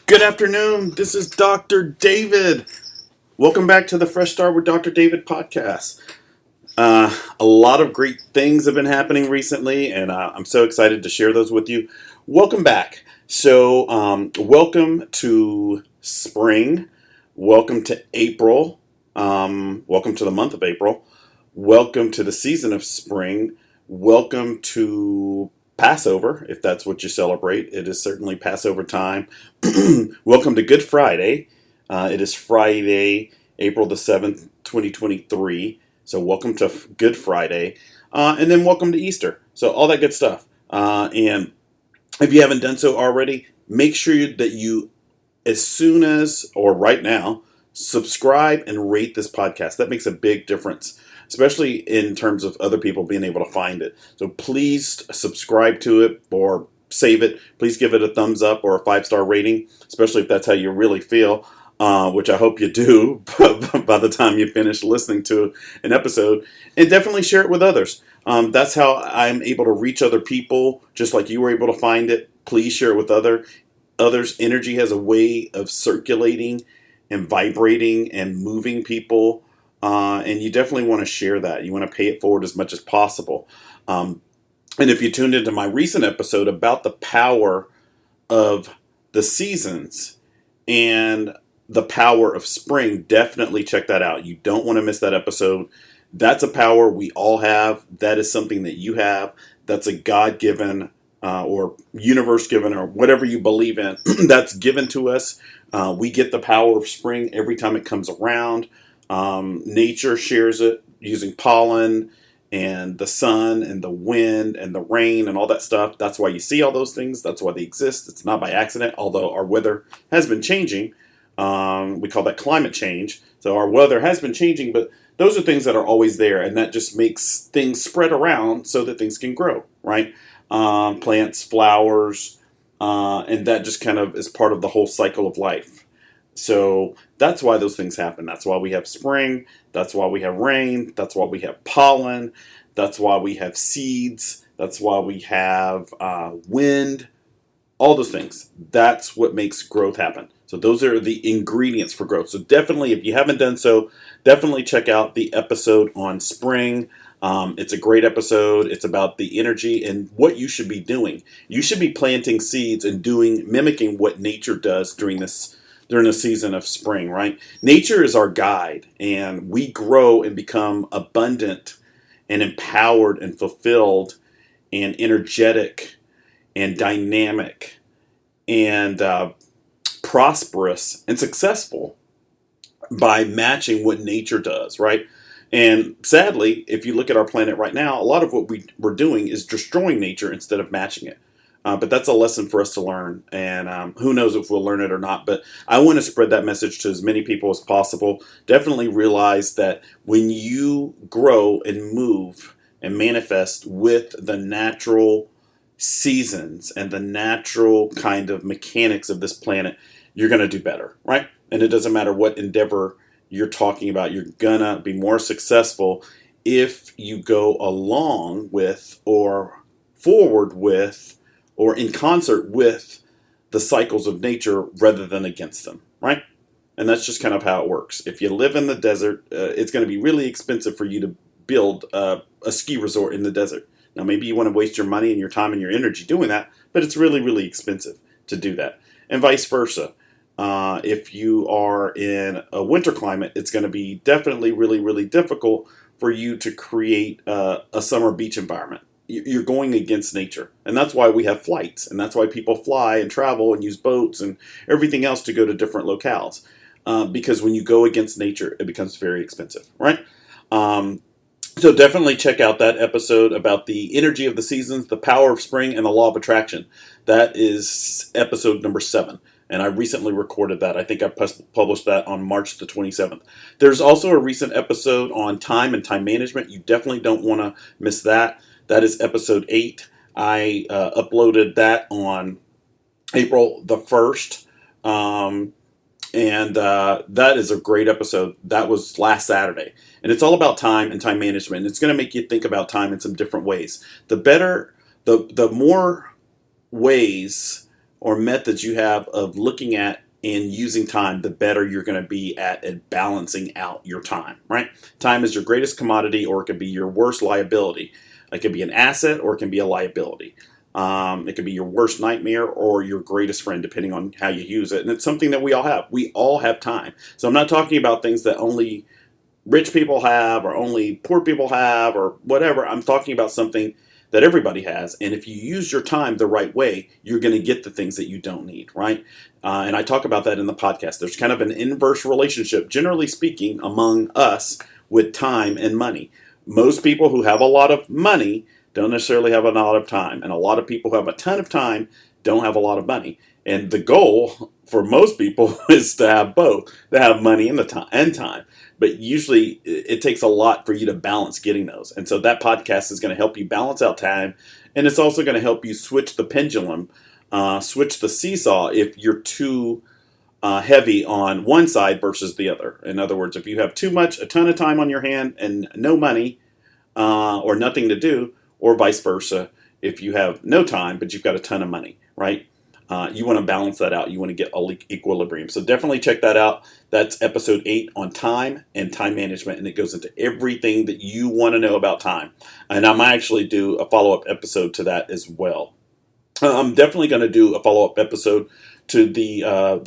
Good afternoon. This is Dr. David. Welcome back to the Fresh Start with Dr. David podcast. A lot of great things have been happening recently, and I'm so excited to share those with you. Welcome back. Welcome to spring. Welcome to April. Welcome to the month of April. Welcome to the season of spring. Welcome to Passover, if that's what you celebrate. It is certainly Passover time. Welcome to Good Friday. It is Friday, April the 7th, 2023. So welcome to Good Friday. And then welcome to Easter. So all that good stuff. And if you haven't done so already, make sure that you, as soon as, or right now, subscribe and rate this podcast. That makes a big difference, especially in terms of other people being able to find it. So please subscribe to it or save it. Please give it a thumbs up or a 5-star rating, especially if that's how you really feel, which I hope you do by the time you finish listening to an episode. And definitely share it with others. That's how I'm able to reach other people, just like you were able to find it. Please share it with others. Energy has a way of circulating and vibrating and moving people. And you definitely want to share that. You want to pay it forward as much as possible. And if you tuned into my recent episode about the power of the seasons and the power of spring, definitely check that out. You don't want to miss that episode. That's a power we all have. That is something that you have. That's a God-given or universe-given or whatever you believe in. That's given to us. We get the power of spring every time it comes around. Nature shares it using pollen and the sun and the wind and the rain and all that stuff. That's why you see all those things. That's why they exist. It's not by accident, although our weather has been changing. We call that climate change. So our weather has been changing, but those are things that are always there, and that just makes things spread around so that things can grow, right? Plants, flowers, and that just kind of is part of the whole cycle of life. So that's why those things happen. That's why we have spring. That's why we have rain. That's why we have pollen. That's why we have seeds. That's why we have wind. All those things. That's what makes growth happen. So those are the ingredients for growth. So definitely, if you haven't done so, definitely check out the episode on spring. It's a great episode. It's about the energy and what you should be doing. You should be planting seeds and mimicking what nature does during the season of spring, right? Nature is our guide, and we grow and become abundant and empowered and fulfilled and energetic and dynamic and prosperous and successful by matching what nature does, right? And sadly, if you look at our planet right now, a lot of what we're doing is destroying nature instead of matching it. But that's a lesson for us to learn, and who knows if we'll learn it or not. But I want to spread that message to as many people as possible. Definitely realize that when you grow and move and manifest with the natural seasons and the natural kind of mechanics of this planet, you're going to do better, right? And it doesn't matter what endeavor you're talking about. You're going to be more successful if you go along with or forward with or in concert with the cycles of nature rather than against them, right? And that's just kind of how it works. If you live in the desert, it's going to be really expensive for you to build a ski resort in the desert. Now, maybe you want to waste your money and your time and your energy doing that, but it's really, really expensive to do that. And vice versa. If you are in a winter climate, it's going to be definitely really, really difficult for you to create a summer beach environment. You're going against nature. And that's why we have flights. And that's why people fly and travel and use boats and everything else to go to different locales. Because when you go against nature, it becomes very expensive, right? So definitely check out that episode about the energy of the seasons, the power of spring, and the law of attraction. That is episode number 7. And I recently recorded that. I think I published that on March the 27th. There's also a recent episode on time and time management. You definitely don't want to miss that. That is episode 8. I uploaded that on April the 1st. And that is a great episode. That was last Saturday. And it's all about time and time management. And it's going to make you think about time in some different ways. The more ways or methods you have of looking at and using time, the better you're going to be at balancing out your time, right? Time is your greatest commodity, or it could be your worst liability. It could be an asset, or it can be a liability. It could be your worst nightmare or your greatest friend, depending on how you use it. And it's something that we all have. We all have time. So I'm not talking about things that only rich people have or only poor people have or whatever. I'm talking about something that everybody has. And if you use your time the right way, you're going to get the things that you don't need, right? And I talk about that in the podcast. There's kind of an inverse relationship, generally speaking, among us with time and money. Most people who have a lot of money don't necessarily have a lot of time. And a lot of people who have a ton of time don't have a lot of money. And the goal for most people is to have both, to have money and time. But usually it takes a lot for you to balance getting those. And so that podcast is going to help you balance out time. And it's also going to help you switch the pendulum, switch the seesaw if you're too heavy on one side versus the other. In other words, if you have a ton of time on your hand and no money or nothing to do, or vice versa, if you have no time but you've got a ton of money, right? You want to balance that out. You want to get equilibrium. So definitely check that out. That's episode 8 on time and time management, and it goes into everything that you want to know about time. And I might actually do a follow-up episode to that as well. I'm definitely going to do a follow-up episode to the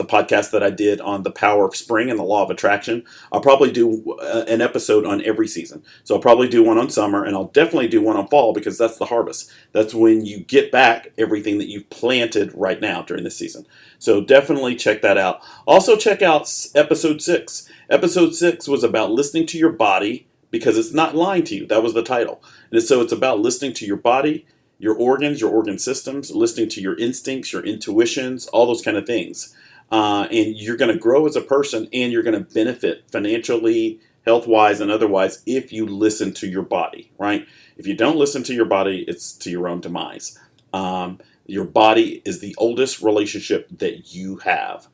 podcast that I did on the power of spring and the law of attraction. I'll probably do an episode on every season. So I'll probably do one on summer, and I'll definitely do one on fall, because that's the harvest. That's when you get back everything that you've planted right now during the season. So definitely check that out. Also check out episode 6. Episode 6 was about listening to your body, because it's not lying to you. That was the title. And so it's about listening to your body, your organs, your organ systems, listening to your instincts, your intuitions, all those kind of things. And you're going to grow as a person, and you're going to benefit financially, health-wise, and otherwise if you listen to your body, right? If you don't listen to your body, it's to your own demise. Your body is the oldest relationship that you have.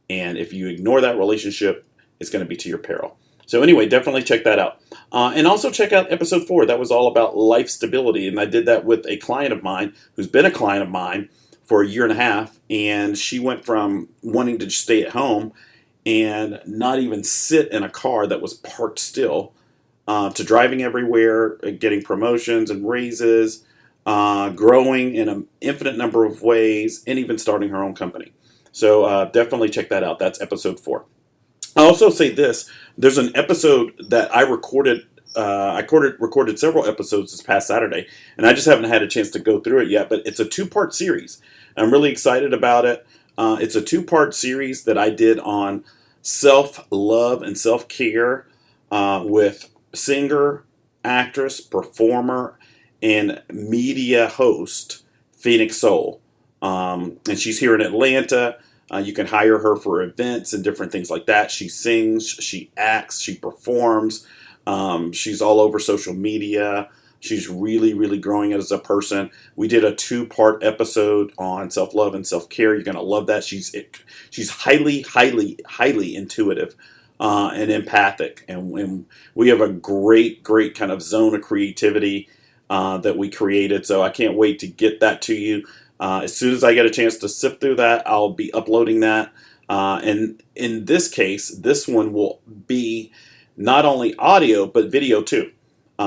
And if you ignore that relationship, it's going to be to your peril. So anyway, definitely check that out. And also check out episode 4. That was all about life stability. And I did that with a client of mine who's been a client of mine for a year and a half. And she went from wanting to just stay at home and not even sit in a car that was parked still to driving everywhere, getting promotions and raises, growing in an infinite number of ways, and even starting her own company. So definitely check that out. That's episode 4. I'll also say this. There's an episode that I recorded. I recorded several episodes this past Saturday, and I just haven't had a chance to go through it yet, but it's a 2-part series. I'm really excited about it. It's a 2-part series that I did on self-love and self-care with singer, actress, performer, and media host Phoenix Soul. And she's here in Atlanta. You can hire her for events and different things like that. She sings, she acts, she performs. She's all over social media. She's really, really growing as a person. We did a 2-part episode on self-love and self-care. You're going to love that. She's highly, highly, highly intuitive and empathic. And we have a great, great kind of zone of creativity that we created. So I can't wait to get that to you. As soon as I get a chance to sift through that, I'll be uploading that. And in this case, this one will be not only audio, but video too.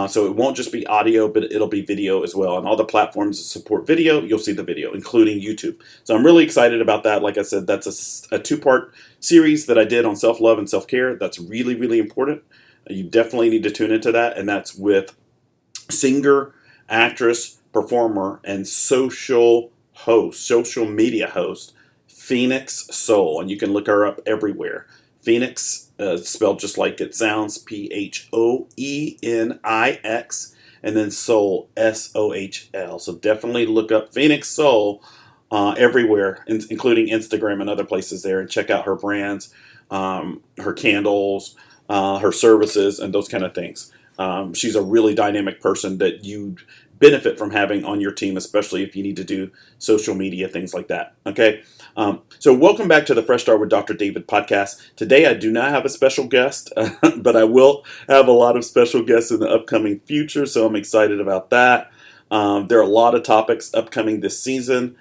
So it won't just be audio, but it'll be video as well. And all the platforms that support video, you'll see the video, including YouTube. So I'm really excited about that. Like I said, that's a 2-part series that I did on self-love and self-care. That's really, really important. You definitely need to tune into that. And that's with singer, actress, performer, and social media host, Phoenix Soul. And you can look her up everywhere. Phoenix, spelled just like it sounds, P-H-O-E-N-I-X, and then Soul, S-O-H-L. So definitely look up Phoenix Soul everywhere, including Instagram and other places there, and check out her brands, her candles, her services, and those kind of things. She's a really dynamic person that you'd benefit from having on your team, especially if you need to do social media, things like that. Okay. So welcome back to the Fresh Start with Dr. David podcast. Today, I do not have a special guest, but I will have a lot of special guests in the upcoming future. So I'm excited about that. There are a lot of topics upcoming this season.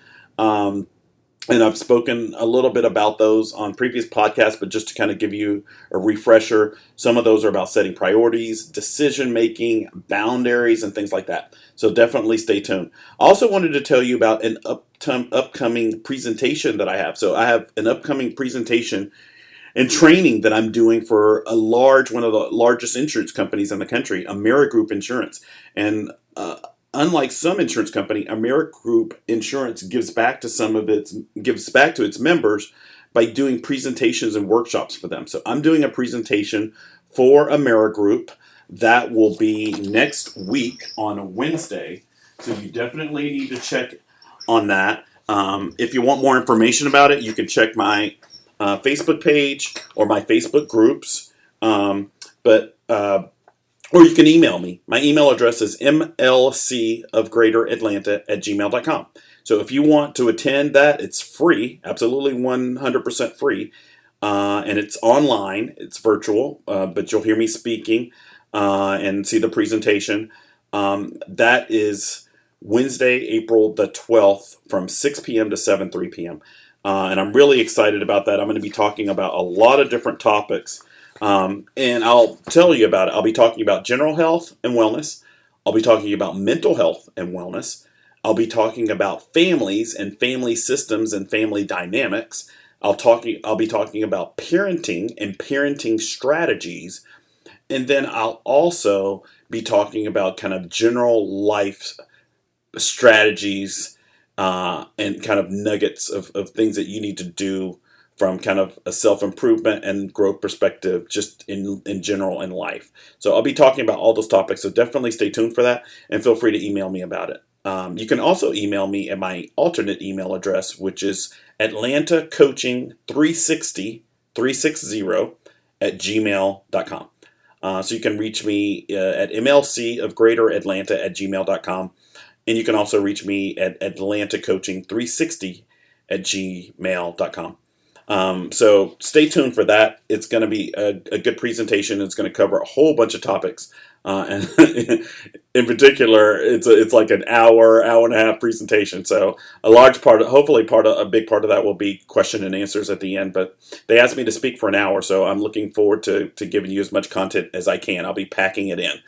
And I've spoken a little bit about those on previous podcasts, but just to kind of give you a refresher, some of those are about setting priorities, decision making, boundaries, and things like that. So definitely stay tuned. I also wanted to tell you about an upcoming presentation that I have. So I have an upcoming presentation and training that I'm doing for one of the largest insurance companies in the country, Amerigroup Insurance. And unlike some insurance company, Amerigroup Insurance gives back to its members by doing presentations and workshops for them. So I'm doing a presentation for Amerigroup that will be next week on Wednesday. So you definitely need to check on that. If you want more information about it, you can check my Facebook page or my Facebook groups. Or you can email me. My email address is mlcofgreateratlanta@gmail.com. So if you want to attend that, it's free, absolutely 100% free. And it's online, it's virtual, but you'll hear me speaking and see the presentation. That is Wednesday, April the 12th from 6 p.m. to 7:03 p.m. And I'm really excited about that. I'm going to be talking about a lot of different topics. And I'll tell you about it. I'll be talking about general health and wellness. I'll be talking about mental health and wellness. I'll be talking about families and family systems and family dynamics. I'll be talking about parenting and parenting strategies. And then I'll also be talking about kind of general life strategies and kind of nuggets of things that you need to do from kind of a self-improvement and growth perspective, just in general in life. So I'll be talking about all those topics, so definitely stay tuned for that, and feel free to email me about it. You can also email me at my alternate email address, which is atlantacoaching360 at gmail.com. So you can reach me at mlcofgreateratlanta@gmail.com. And you can also reach me at atlantacoaching360 at gmail.com. So stay tuned for that. It's going to be a good presentation. It's going to cover a whole bunch of topics. And in particular, it's like an hour and a half presentation. So a big part of that will be question and answers at the end. But they asked me to speak for an hour, so I'm looking forward to giving you as much content as I can. I'll be packing it in.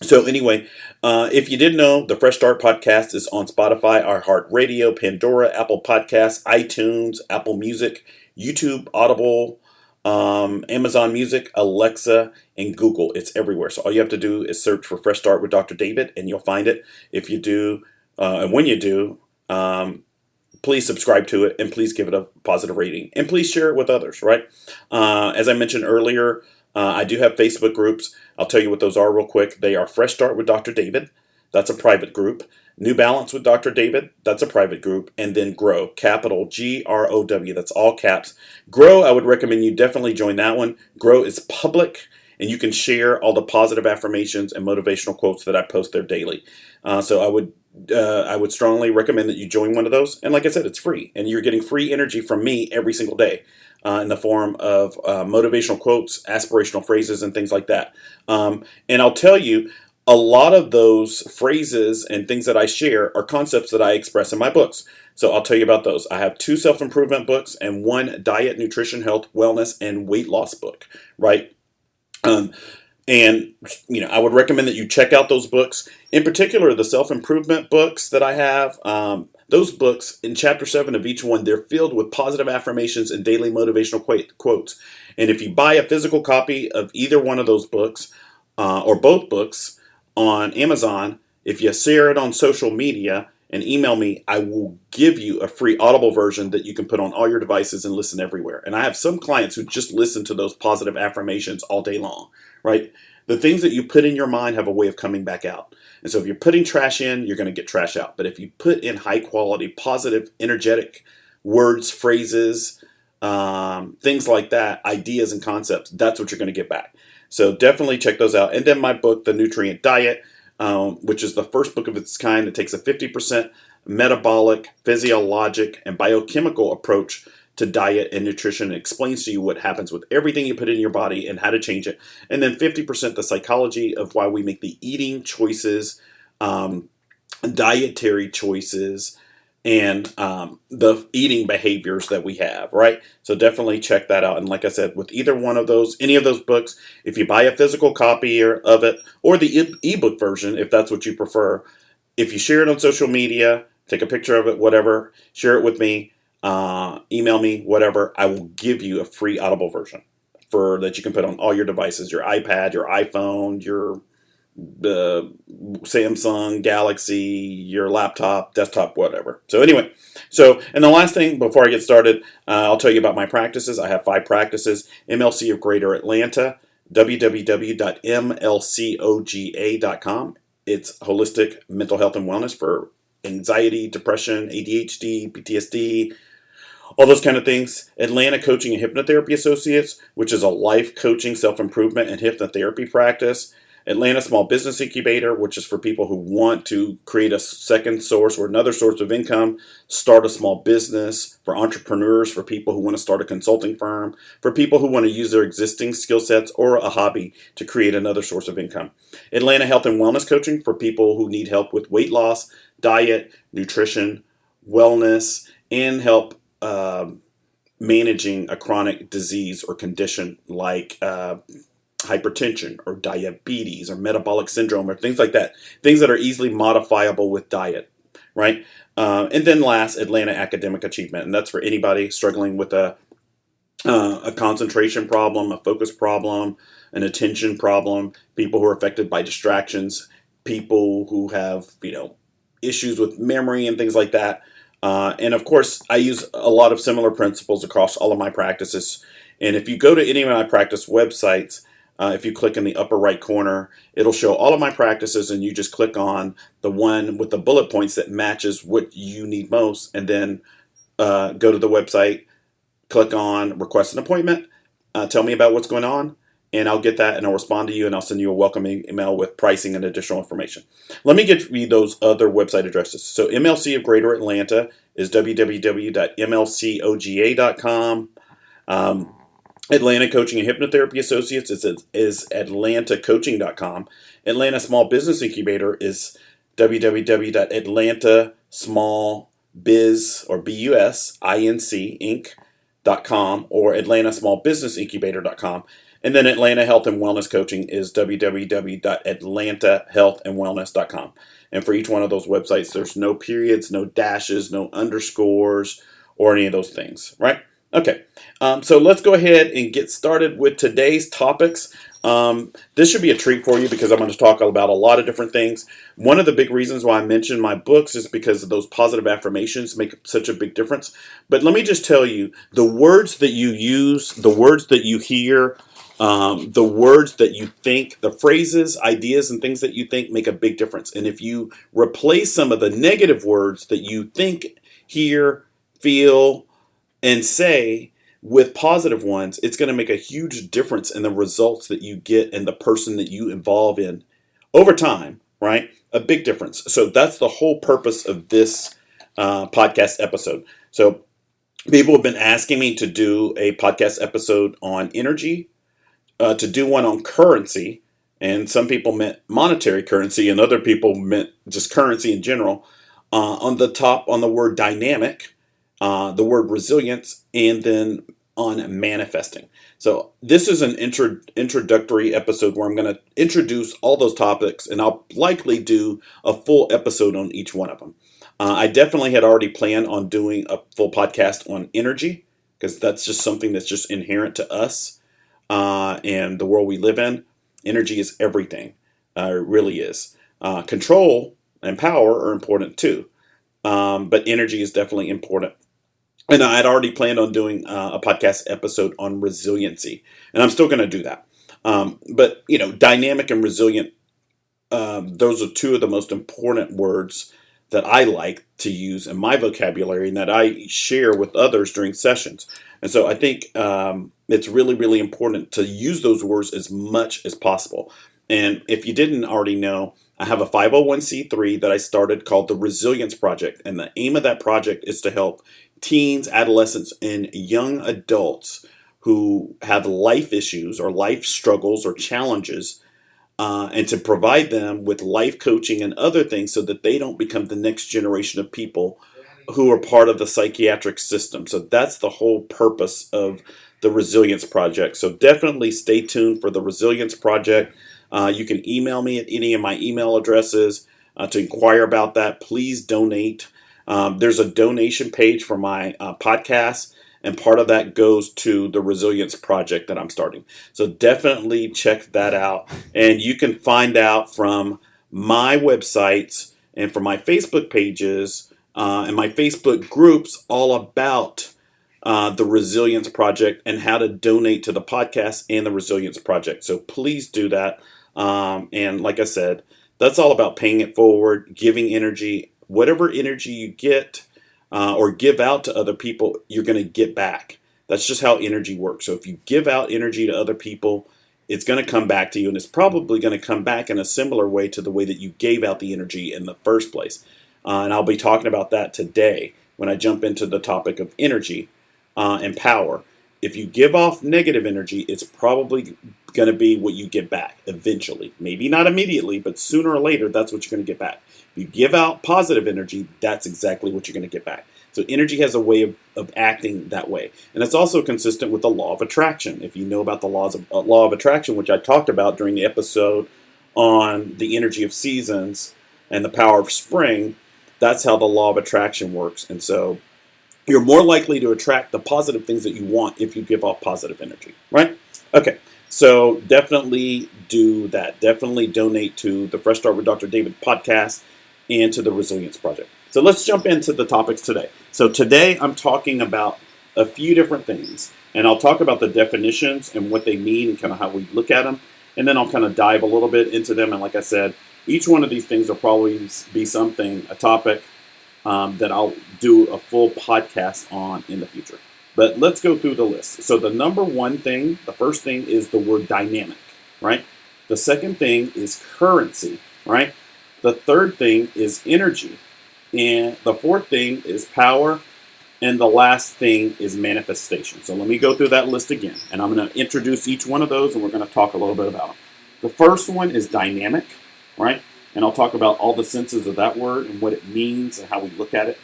So anyway, if you didn't know, the Fresh Start podcast is on Spotify, iHeartRadio, Pandora, Apple Podcasts, iTunes, Apple Music, YouTube, Audible, Amazon Music, Alexa, and Google. It's everywhere. So all you have to do is search for Fresh Start with Dr. David, and you'll find it. If you do, and when you do, please subscribe to it, and please give it a positive rating, and please share it with others, right? As I mentioned earlier, I do have Facebook groups. I'll tell you what those are real quick. They are Fresh Start with Dr. David. That's a private group. New Balance with Dr. David. That's a private group. And then Grow, capital GROW. That's all caps. Grow, I would recommend you definitely join that one. Grow is public, and you can share all the positive affirmations and motivational quotes that I post there daily. So I would strongly recommend that you join one of those. And like I said, it's free, and you're getting free energy from me every single day. In the form of motivational quotes, aspirational phrases, and things like that. And I'll tell you, a lot of those phrases and things that I share are concepts that I express in my books. So I'll tell you about those. I have 2 self-improvement books and 1 diet, nutrition, health, wellness, and weight loss book, right? And I would recommend that you check out those books. In particular, the self-improvement books that I have. Those books, in Chapter 7 of each one, they're filled with positive affirmations and daily motivational quotes. And if you buy a physical copy of either one of those books, or both books, on Amazon, if you share it on social media and email me, I will give you a free Audible version that you can put on all your devices and listen everywhere. And I have some clients who just listen to those positive affirmations all day long, right? The things that you put in your mind have a way of coming back out. And so if you're putting trash in, you're going to get trash out. But if you put in high quality, positive, energetic words, phrases, things like that, ideas and concepts, that's what you're going to get back. So definitely check those out. And then my book, The Nutrient Diet, which is the first book of its kind. It takes a 50% metabolic, physiologic, and biochemical approach to diet and nutrition. It explains to you what happens with everything you put in your body and how to change it. And then 50% the psychology of why we make the eating choices, dietary choices, and the eating behaviors that we have, right? So definitely check that out. And like I said, with either one of those, any of those books, if you buy a physical copy of it or the ebook version, if that's what you prefer, if you share it on social media, take a picture of it, whatever, share it with me, email me, whatever, I will give you a free Audible version for that you can put on all your devices, your iPad, your iPhone, your the Samsung Galaxy, your laptop, desktop, whatever. So anyway, and the last thing before I get started, I'll tell you about my practices. I have 5 practices. MLC of Greater Atlanta, www.mlcoga.com. It's holistic mental health and wellness for anxiety, depression, ADHD, PTSD, all those kind of things. Atlanta Coaching and Hypnotherapy Associates, which is a life coaching, self-improvement, and hypnotherapy practice. Atlanta Small Business Incubator, which is for people who want to create a second source or another source of income, start a small business, for entrepreneurs, for people who want to start a consulting firm, for people who want to use their existing skill sets or a hobby to create another source of income. Atlanta Health and Wellness Coaching for people who need help with weight loss, diet, nutrition, wellness, and help managing a chronic disease or condition like hypertension or diabetes or metabolic syndrome or things like that. Things that are easily modifiable with diet, right? And then last, Atlanta Academic Achievement. And that's for anybody struggling with a concentration problem, a focus problem, an attention problem, people who are affected by distractions, people who have, issues with memory and things like that. And of course, I use a lot of similar principles across all of my practices. And if you go to any of my practice websites, if you click in the upper right corner, it'll show all of my practices, and you just click on the one with the bullet points that matches what you need most, and then go to the website, click on request an appointment, tell me about what's going on, and I'll get that, and I'll respond to you, and I'll send you a welcome email with pricing and additional information. Let me give you those other website addresses. So MLC of Greater Atlanta is www.mlcoga.com. Atlanta Coaching and Hypnotherapy Associates is atlantacoaching.com. Atlanta Small Business Incubator is www.atlantasmallbiz or BUSINC.com or atlantasmallbusinessincubator.com. And then Atlanta Health and Wellness Coaching is www.atlantahealthandwellness.com. And for each one of those websites, there's no periods, no dashes, no underscores, or any of those things, right? Okay, so let's go ahead and get started with today's topics. This should be a treat for you because I'm going to talk about a lot of different things. One of the big reasons why I mention my books is because of those positive affirmations make such a big difference. But let me just tell you, the words that you use, the words that you hear, the words that you think, the phrases, ideas, and things that you think make a big difference. And if you replace some of the negative words that you think, hear, feel, and say with positive ones, it's going to make a huge difference in the results that you get and the person that you involve in over time, right? A big difference. So that's the whole purpose of this podcast episode. So people have been asking me to do a podcast episode on energy, to do one on currency, and some people meant monetary currency and other people meant just currency in general. On the word dynamic, the word resilience, and then on manifesting. So this is an introductory episode where I'm going to introduce all those topics, and I'll likely do a full episode on each one of them. I definitely had already planned on doing a full podcast on energy because that's just something that's just inherent to us and the world we live in. Energy is everything. It really is. Control and power are important too. But energy is definitely important. And I had already planned on doing a podcast episode on resiliency, and I'm still going to do that. But dynamic and resilient, those are two of the most important words that I like to use in my vocabulary and that I share with others during sessions. And so I think it's really, really important to use those words as much as possible. And if you didn't already know, I have a 501c3 that I started called the Resilience Project. And the aim of that project is to help teens, adolescents, and young adults who have life issues or life struggles or challenges, and to provide them with life coaching and other things so that they don't become the next generation of people who are part of the psychiatric system. So that's the whole purpose of the Resilience Project. So definitely stay tuned for the Resilience Project. You can email me at any of my email addresses to inquire about that. Please donate. There's a donation page for my podcast, and part of that goes to the Resilience Project that I'm starting. So definitely check that out. And you can find out from my websites and from my Facebook pages and my Facebook groups all about the Resilience Project and how to donate to the podcast and the Resilience Project. So please do that. And like I said, that's all about paying it forward, giving energy. Whatever energy you get or give out to other people, you're going to get back. That's just how energy works. So if you give out energy to other people, it's going to come back to you, and it's probably going to come back in a similar way to the way that you gave out the energy in the first place. And I'll be talking about that today when I jump into the topic of energy and power. If you give off negative energy, it's probably going to be what you get back eventually. Maybe not immediately, but sooner or later, that's what you're going to get back. If you give out positive energy, that's exactly what you're going to get back. So energy has a way of acting that way. And it's also consistent with the law of attraction. If you know about the law of attraction, which I talked about during the episode on the energy of seasons and the power of spring, that's how the law of attraction works. And so you're more likely to attract the positive things that you want if you give off positive energy, right? Okay, so definitely do that. Definitely donate to the Fresh Start with Dr. David podcast and to the Resilience Project. So let's jump into the topics today. So today I'm talking about a few different things, and I'll talk about the definitions and what they mean and kind of how we look at them, and then I'll kind of dive a little bit into them. And like I said, each one of these things will probably be a topic that I'll do a full podcast on in the future. But let's go through the list. So the first thing is the word dynamic, right? The second thing is currency, right? The third thing is energy. And the fourth thing is power. And the last thing is manifestation. So let me go through that list again. And I'm going to introduce each one of those, and we're going to talk a little bit about them. The first one is dynamic, right? And I'll talk about all the senses of that word and what it means and how we look at it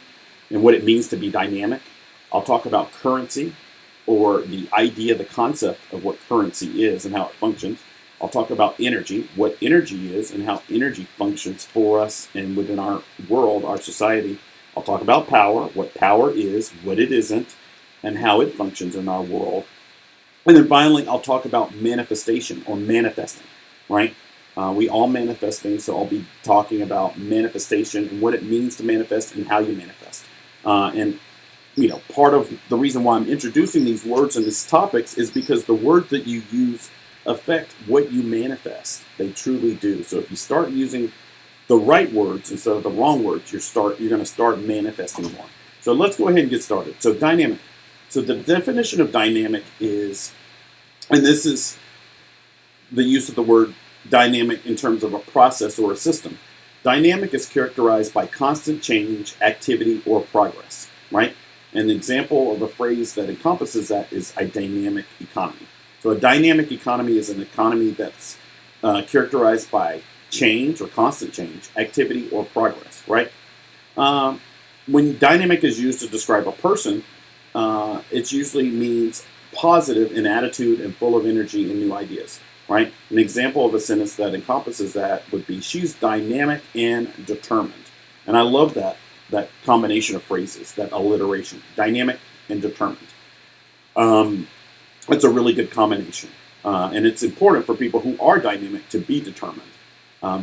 and what it means to be dynamic. I'll talk about currency, or the idea, the concept of what currency is and how it functions. I'll talk about energy, what energy is and how energy functions for us and within our world, our society. I'll talk about power, what power is, what it isn't, and how it functions in our world. And then finally, I'll talk about manifestation or manifesting, right? We all manifest things, so I'll be talking about manifestation and what it means to manifest and how you manifest. And part of the reason why I'm introducing these words and these topics is because the words that you use affect what you manifest. They truly do. So if you start using the right words instead of the wrong words, you're going to start manifesting more. So let's go ahead and get started. So dynamic. So the definition of dynamic is, and this is the use of the word dynamic in terms of a process or a system. Dynamic is characterized by constant change, activity, or progress, right? An example of a phrase that encompasses that is a dynamic economy. So a dynamic economy is an economy that's characterized by change or constant change, activity, or progress, right? When dynamic is used to describe a person, it usually means positive in attitude and full of energy and new ideas, right? An example of a sentence that encompasses that would be, she's dynamic and determined. And I love that combination of phrases, that alliteration, dynamic and determined. It's a really good combination. And it's important for people who are dynamic to be determined.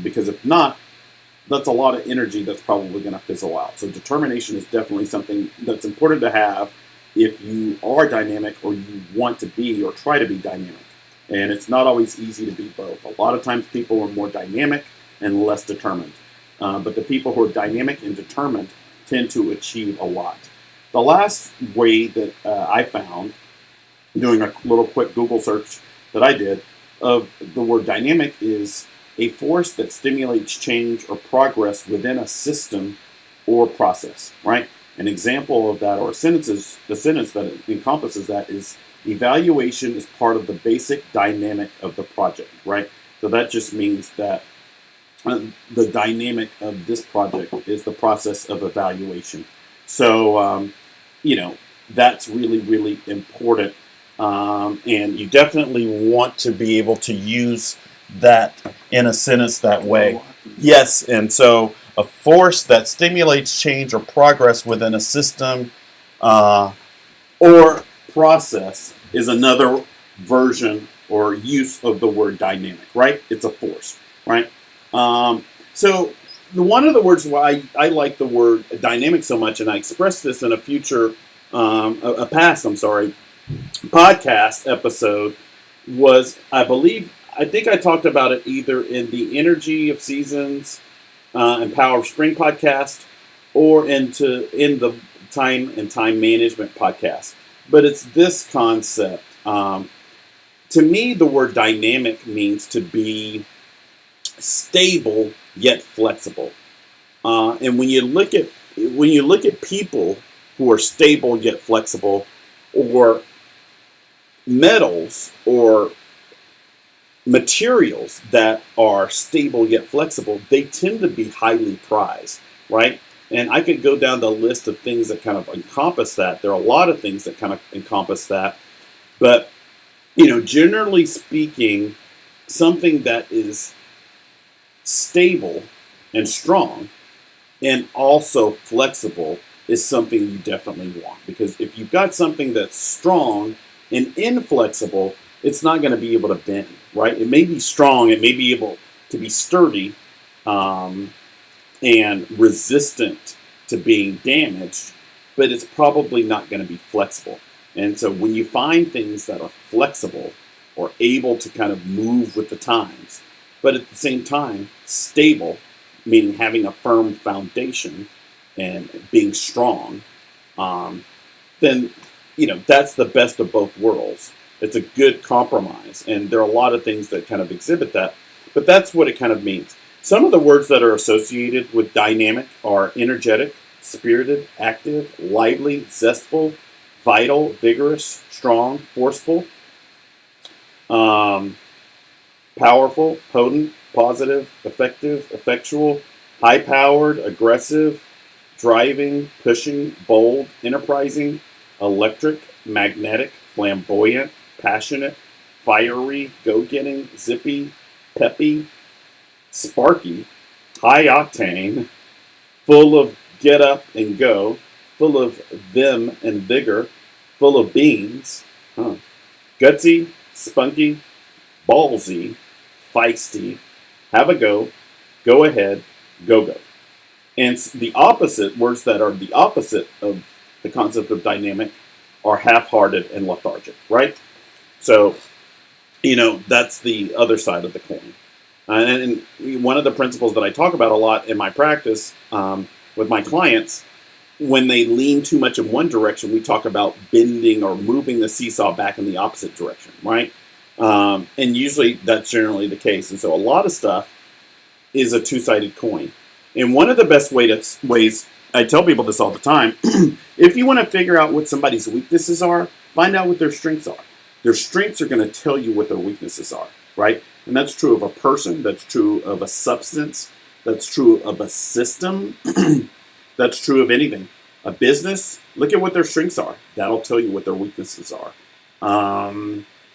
Because if not, that's a lot of energy that's probably going to fizzle out. So determination is definitely something that's important to have if you are dynamic or you want to be or try to be dynamic. And it's not always easy to be both. A lot of times people are more dynamic and less determined. But the people who are dynamic and determined tend to achieve a lot. The last way that I found, doing a little quick Google search that I did, of the word dynamic is a force that stimulates change or progress within a system or process, right? An example of that, or the sentence that encompasses that is, evaluation is part of the basic dynamic of the project, right? So that just means that the dynamic of this project is the process of evaluation. So, that's really, really important. And you definitely want to be able to use that in a sentence that way. Yes, and so a force that stimulates change or progress within a system uh, or process is another version or use of the word dynamic, right? It's a force, right? So one of the words why I like the word dynamic so much, and I expressed this in a future, a past, I'm sorry, podcast episode, was I think I talked about it either in the Energy of Seasons and Power of Spring podcast or in the Time and Time Management podcast. But it's this concept. To me, the word dynamic means to be stable yet flexible. And when you look at people who are stable yet flexible, or metals or materials that are stable yet flexible, they tend to be highly prized, right? And I could go down the list of things that kind of encompass that. There are a lot of things that kind of encompass that. But, generally speaking, something that is stable and strong and also flexible is something you definitely want. Because if you've got something that's strong and inflexible, it's not going to be able to bend, right? It may be strong, it may be able to be sturdy and resistant to being damaged, but it's probably not going to be flexible. And so when you find things that are flexible or able to kind of move with the times, but at the same time stable, meaning having a firm foundation and being strong, then that's the best of both worlds. It's a good compromise, and there are a lot of things that kind of exhibit that, but that's what it kind of means. Some of the words that are associated with dynamic are energetic, spirited, active, lively, zestful, vital, vigorous, strong, forceful, powerful, potent, positive, effective, effectual, high-powered, aggressive, driving, pushing, bold, enterprising, electric, magnetic, flamboyant, passionate, fiery, go-getting, zippy, peppy, sparky, high octane, full of get up and go, full of vim and vigor, full of beans, gutsy, spunky, ballsy, feisty, have a go ahead, go. And the opposite, words that are the opposite of the concept of dynamic, are half-hearted and lethargic, right? So, that's the other side of the coin. And one of the principles that I talk about a lot in my practice with my clients, when they lean too much in one direction, we talk about bending or moving the seesaw back in the opposite direction, right? And usually that's generally the case. And so a lot of stuff is a two-sided coin. And one of the best ways, I tell people this all the time, if you want to figure out what somebody's weaknesses are, find out what their strengths are. Their strengths are going to tell you what their weaknesses are, right? And that's true of a person, that's true of a substance, that's true of a system, that's true of anything. A business, look at what their strengths are. That'll tell you what their weaknesses are.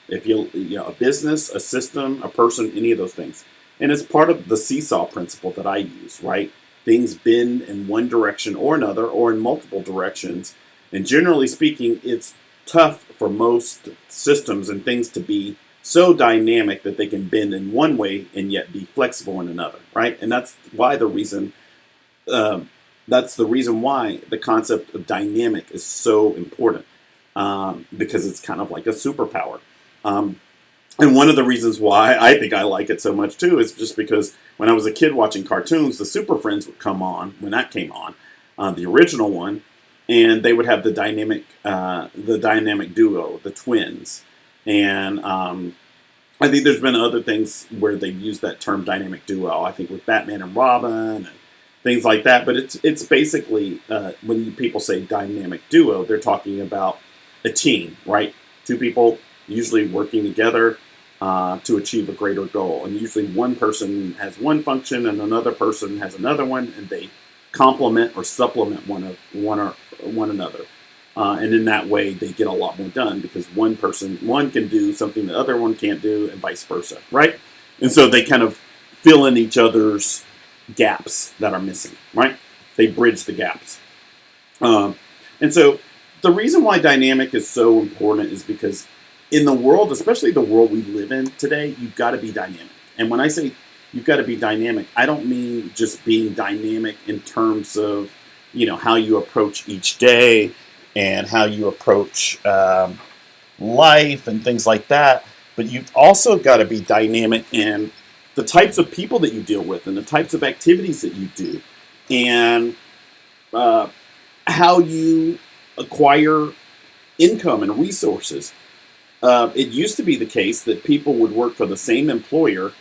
If a business, a system, a person, any of those things. And it's part of the seesaw principle that I use, right? Things bend in one direction or another, or in multiple directions. And generally speaking, it's tough for most systems and things to be so dynamic that they can bend in one way and yet be flexible in another, right? And that's the reason why the concept of dynamic is so important, because it's kind of like a superpower. And one of the reasons why I think I like it so much too is just because when I was a kid watching cartoons, the Super Friends would come on when that came on, the original one, and they would have the dynamic duo, the twins. And I think there's been other things where they've used that term dynamic duo. I think with Batman and Robin and things like that. But it's basically when people say dynamic duo, they're talking about a team, right? Two people usually working together to achieve a greater goal. And usually one person has one function and another person has another one, and they complement or supplement one another. And in that way, they get a lot more done because one can do something the other one can't do, and vice versa, right? And so they kind of fill in each other's gaps that are missing, right? They bridge the gaps. And so the reason why dynamic is so important is because in the world, especially the world we live in today, you've got to be dynamic. And when I say you've got to be dynamic, I don't mean just being dynamic in terms of, how you approach each day and how you approach life and things like that. But you've also got to be dynamic in the types of people that you deal with and the types of activities that you do and how you acquire income and resources. It used to be the case that people would work for the same employer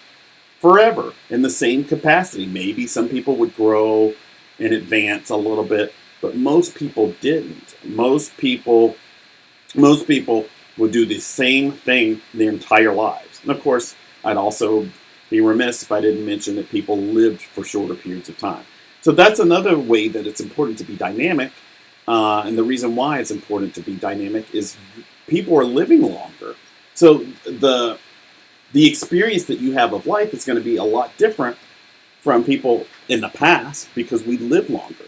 forever in the same capacity. Maybe some people would grow and advance a little bit, but most people didn't. Most people would do the same thing their entire lives. And of course, I'd also be remiss if I didn't mention that people lived for shorter periods of time. So that's another way that it's important to be dynamic. And the reason why it's important to be dynamic is people are living longer. So the experience that you have of life is going to be a lot different from people in the past because we live longer,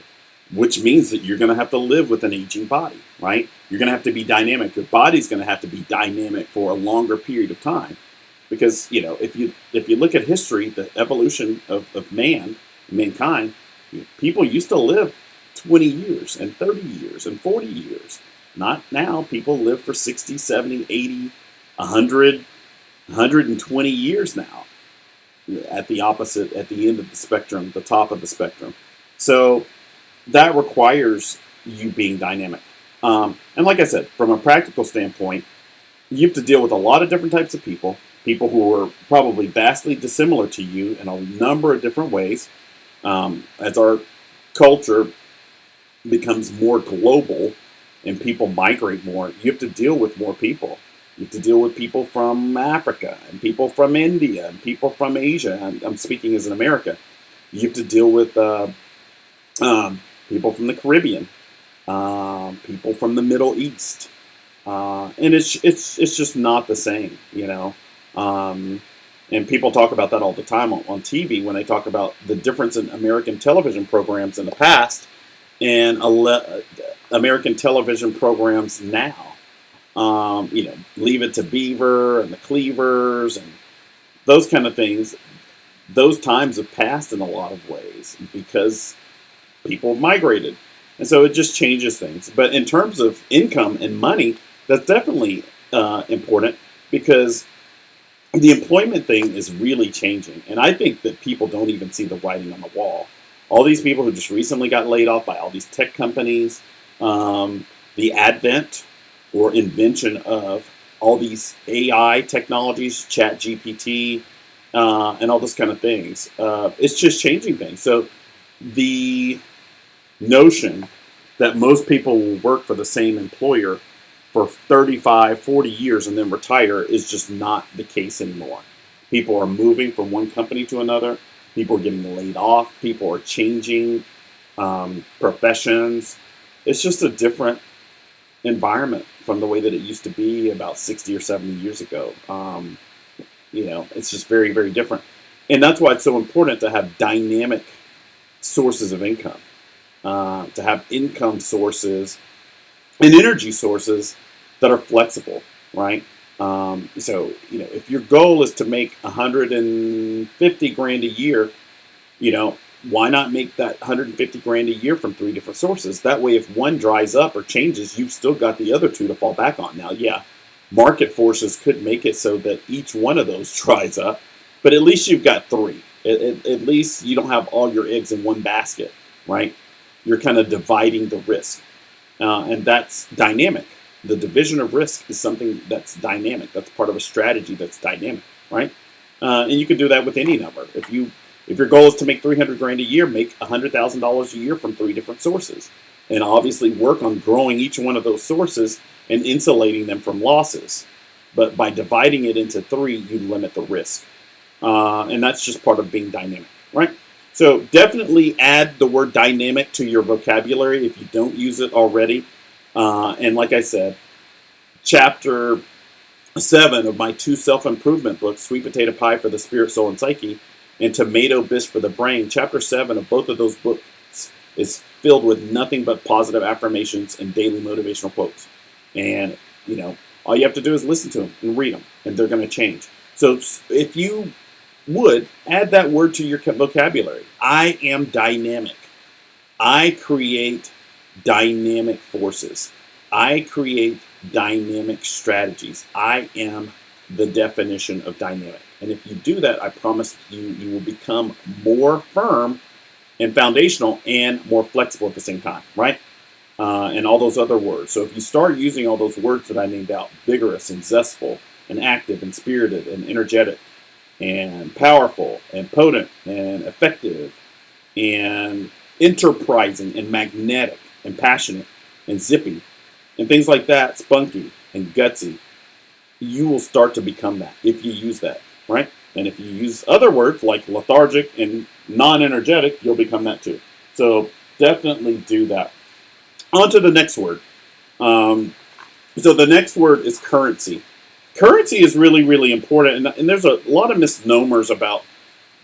which means that you're going to have to live with an aging body, right? You're going to have to be dynamic. Your body's going to have to be dynamic for a longer period of time because, if you look at history, the evolution of mankind, people used to live 20 years and 30 years and 40 years. Not now. People live for 60, 70, 80, 100, 120 years now at the end of the spectrum, the top of the spectrum. So that requires you being dynamic. And like I said, from a practical standpoint, you have to deal with a lot of different types of people who are probably vastly dissimilar to you in a number of different ways. As our culture becomes more global and people migrate more, you have to deal with more people. You have to deal with people from Africa and people from India and people from Asia. I'm speaking as an American. You have to deal with people from the Caribbean, people from the Middle East, and it's just not the same, And people talk about that all the time on TV when they talk about the difference in American television programs in the past and American television programs now. Leave It to Beaver and the Cleavers and those kind of things. Those times have passed in a lot of ways because people have migrated. And so it just changes things. But in terms of income and money, that's definitely important because the employment thing is really changing. And I think that people don't even see the writing on the wall. All these people who just recently got laid off by all these tech companies, the advent or invention of all these AI technologies, Chat GPT, and all those kind of things. It's just changing things. So the notion that most people will work for the same employer for 35, 40 years and then retire is just not the case anymore. People are moving from one company to another. People are getting laid off. People are changing professions. It's just a different environment from the way that it used to be about 60 or 70 years ago. It's just very, very different. And that's why it's so important to have dynamic sources of income, to have income sources and energy sources that are flexible, right? If your goal is to make 150 grand a year, why not make that 150 grand a year from 3 different sources? That way, if one dries up or changes, you've still got the other 2 to fall back on. Now, yeah, market forces could make it so that each one of those dries up, but at least you've got 3. At least you don't have all your eggs in one basket, right? You're kind of dividing the risk. And that's dynamic. The division of risk is something that's dynamic. That's part of a strategy that's dynamic, right? And you can do that with any number. If your goal is to make 300 grand a year, make $100,000 a year from 3 different sources. And obviously work on growing each one of those sources and insulating them from losses. But by dividing it into 3, you limit the risk. And that's just part of being dynamic, right? So definitely add the word dynamic to your vocabulary if you don't use it already. And like I said, chapter 7 of my 2 self-improvement books, Sweet Potato Pie for the Spirit, Soul, and Psyche, and Tomato Bisque for the Brain, chapter 7 of both of those books is filled with nothing but positive affirmations and daily motivational quotes. And, all you have to do is listen to them and read them, and they're going to change. So if you would, add that word to your vocabulary. I am dynamic. I create dynamic forces. I create dynamic strategies. I am the definition of dynamic. And if you do that, I promise you will become more firm and foundational and more flexible at the same time, right? And all those other words. So if you start using all those words that I named out, vigorous and zestful and active and spirited and energetic and powerful and potent and effective and enterprising and magnetic and passionate and zippy and things like that, spunky and gutsy, you will start to become that if you use that, right? And if you use other words like lethargic and non-energetic, you'll become that too. So definitely do that. On to the next word. So the next word is currency. Currency is really, really important, and there's a lot of misnomers about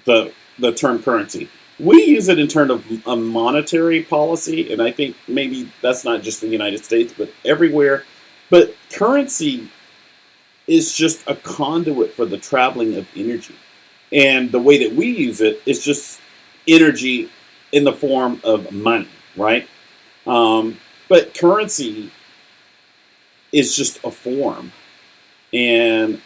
the term currency. We use it in terms of a monetary policy, and I think maybe that's not just the United States, but everywhere. But currency is just a conduit for the traveling of energy. And the way that we use it is just energy in the form of money, right? But currency is just a form. And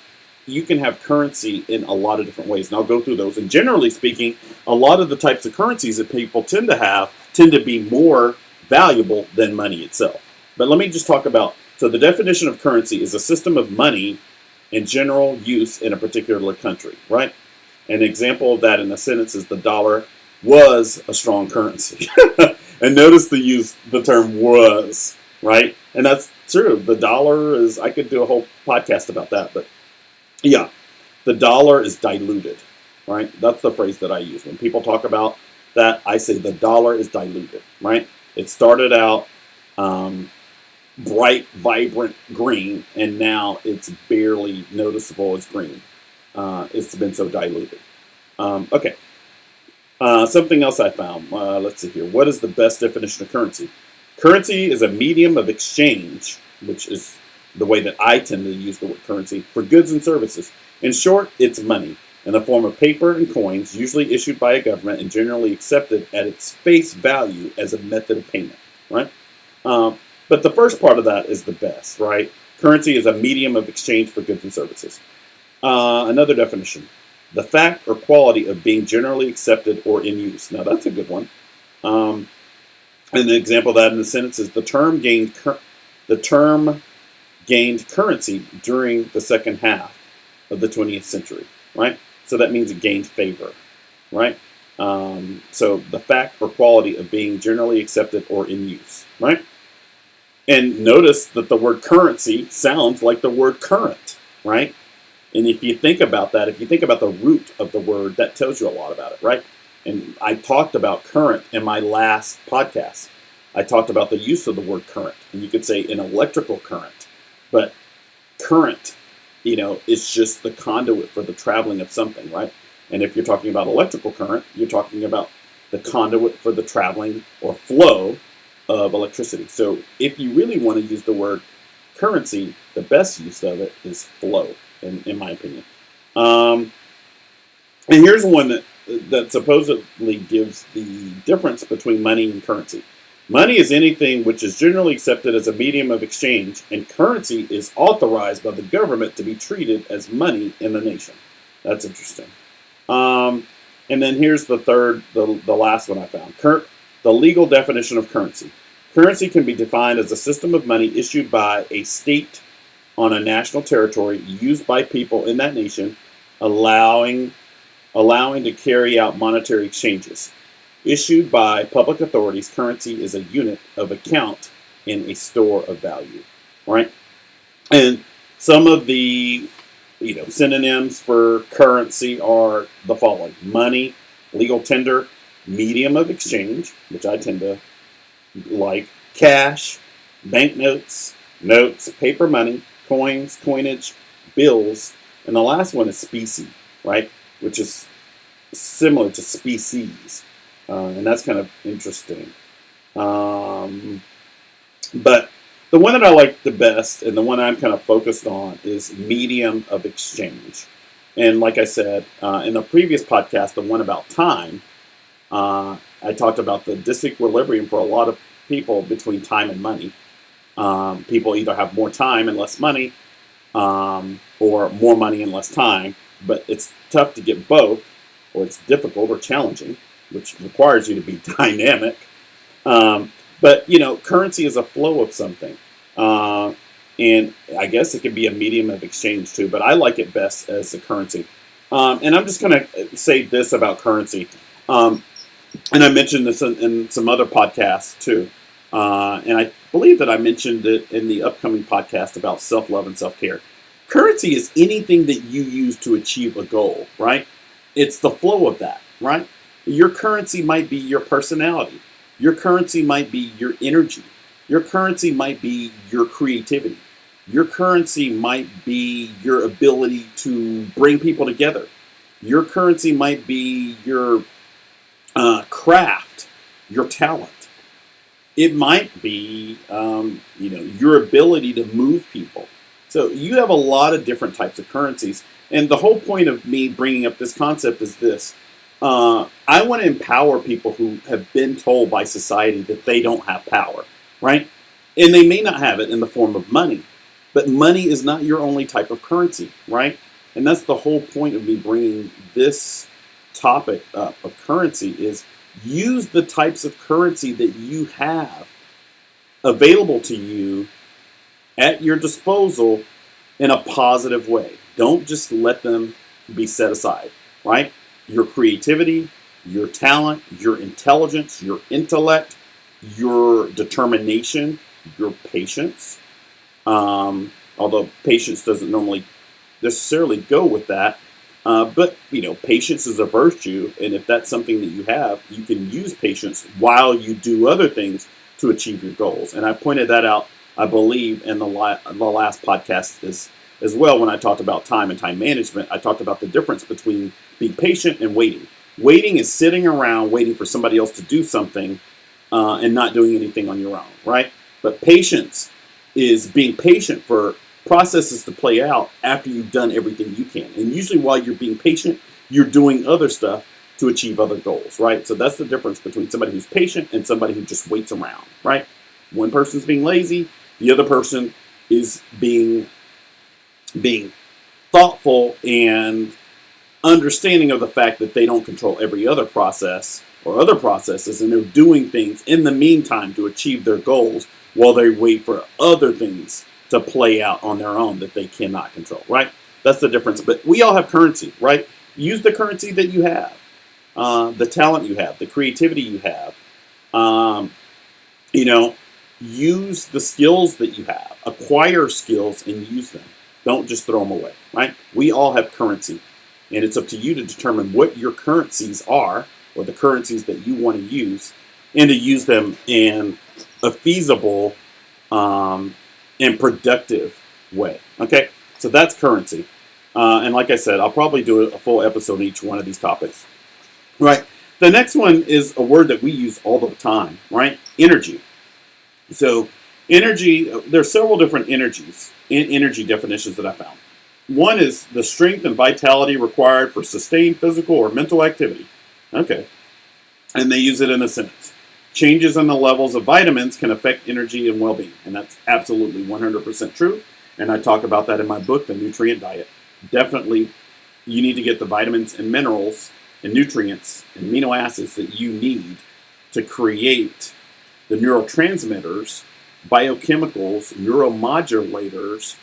you can have currency in a lot of different ways. And I'll go through those. And generally speaking, a lot of the types of currencies that people tend to have tend to be more valuable than money itself. But let me just talk about, so the definition of currency is a system of money in general use in a particular country, right? An example of that in a sentence is the dollar was a strong currency. And notice the term was, right? And that's true. The dollar is, I could do a whole podcast about that, but yeah, the dollar is diluted, right? That's the phrase that I use. When people talk about that, I say the dollar is diluted, right? It started out bright, vibrant green, and now it's barely noticeable as green. It's been so diluted. Okay. Something else I found. Let's see here. What is the best definition of currency? Currency is a medium of exchange, which is the way that I tend to use the word currency, for goods and services. In short, it's money in the form of paper and coins, usually issued by a government and generally accepted at its face value as a method of payment, right? But the first part of that is the best, right? Currency is a medium of exchange for goods and services. Another definition, the fact or quality of being generally accepted or in use. Now, that's a good one. And an example of that in the sentence is the term gained currency during the second half of the 20th century, right? So that means it gained favor, right? So the fact or quality of being generally accepted or in use, right? And notice that the word currency sounds like the word current, right? And if you think about that, if you think about the root of the word, that tells you a lot about it, right? And I talked about current in my last podcast. I talked about the use of the word current. And you could say an electrical current. But current, is just the conduit for the traveling of something, right? And if you're talking about electrical current, you're talking about the conduit for the traveling or flow of electricity. So if you really want to use the word currency, the best use of it is flow, in my opinion. And here's one that supposedly gives the difference between money and currency. Money is anything which is generally accepted as a medium of exchange, and currency is authorized by the government to be treated as money in the nation. That's interesting. And then here's the last one I found. The legal definition of currency. Currency can be defined as a system of money issued by a state on a national territory used by people in that nation, allowing to carry out monetary exchanges. Issued by public authorities, currency is a unit of account in a store of value, right? And some of the synonyms for currency are the following: money, legal tender, medium of exchange, which I tend to like, cash, banknotes, notes, paper money, coins, coinage, bills, and the last one is specie, right? Which is similar to species, and that's kind of interesting. But the one that I like the best and the one I'm kind of focused on is medium of exchange. And like I said in the previous podcast, the one about time, I talked about the disequilibrium for a lot of people between time and money. People either have more time and less money, or more money and less time, but it's tough to get both, or it's difficult or challenging, which requires you to be dynamic. But, currency is a flow of something. And I guess it can be a medium of exchange too, but I like it best as a currency. And I'm just going to say this about currency. And I mentioned this in some other podcasts too. And I believe that I mentioned it in the upcoming podcast about self-love and self-care. Currency is anything that you use to achieve a goal, right? It's the flow of that, right? Your currency might be your personality. Your currency might be your energy. Your currency might be your creativity. Your currency might be your ability to bring people together. Your currency might be your craft, your talent. It might be, your ability to move people. So you have a lot of different types of currencies. And the whole point of me bringing up this concept is this. I want to empower people who have been told by society that they don't have power, right? And they may not have it in the form of money, but money is not your only type of currency, right? And that's the whole point of me bringing this topic up of currency is use the types of currency that you have available to you at your disposal in a positive way. Don't just let them be set aside, right? Your creativity, your talent, your intelligence, your intellect, your determination, your patience. Although patience doesn't normally necessarily go with that. But, patience is a virtue. And if that's something that you have, you can use patience while you do other things to achieve your goals. And I pointed that out, I believe, in the last podcast as well when I talked about time and time management. I talked about the difference between being patient and waiting. Waiting is sitting around waiting for somebody else to do something and not doing anything on your own, right? But patience is being patient for processes to play out after you've done everything you can. And usually while you're being patient, you're doing other stuff to achieve other goals, right? So that's the difference between somebody who's patient and somebody who just waits around, right? One person's being lazy, the other person is being thoughtful and understanding of the fact that they don't control every other process or other processes, and they're doing things in the meantime to achieve their goals while they wait for other things to play out on their own that they cannot control, right? That's the difference. But we all have currency, right? Use the currency that you have, the talent you have, the creativity you have. Use the skills that you have. Acquire skills and use them. Don't just throw them away, right? We all have currency. And it's up to you to determine what your currencies are, or the currencies that you want to use, and to use them in a feasible and productive way. Okay, so that's currency. And like I said, I'll probably do a full episode on each one of these topics. Right. The next one is a word that we use all the time, right? Energy. So energy, there's several different energy definitions that I found. One is the strength and vitality required for sustained physical or mental activity. Okay. And they use it in a sentence. Changes in the levels of vitamins can affect energy and well-being. And that's absolutely 100% true. And I talk about that in my book, The Nutrient Diet. Definitely, you need to get the vitamins and minerals and nutrients and amino acids that you need to create the neurotransmitters, biochemicals, neuromodulators,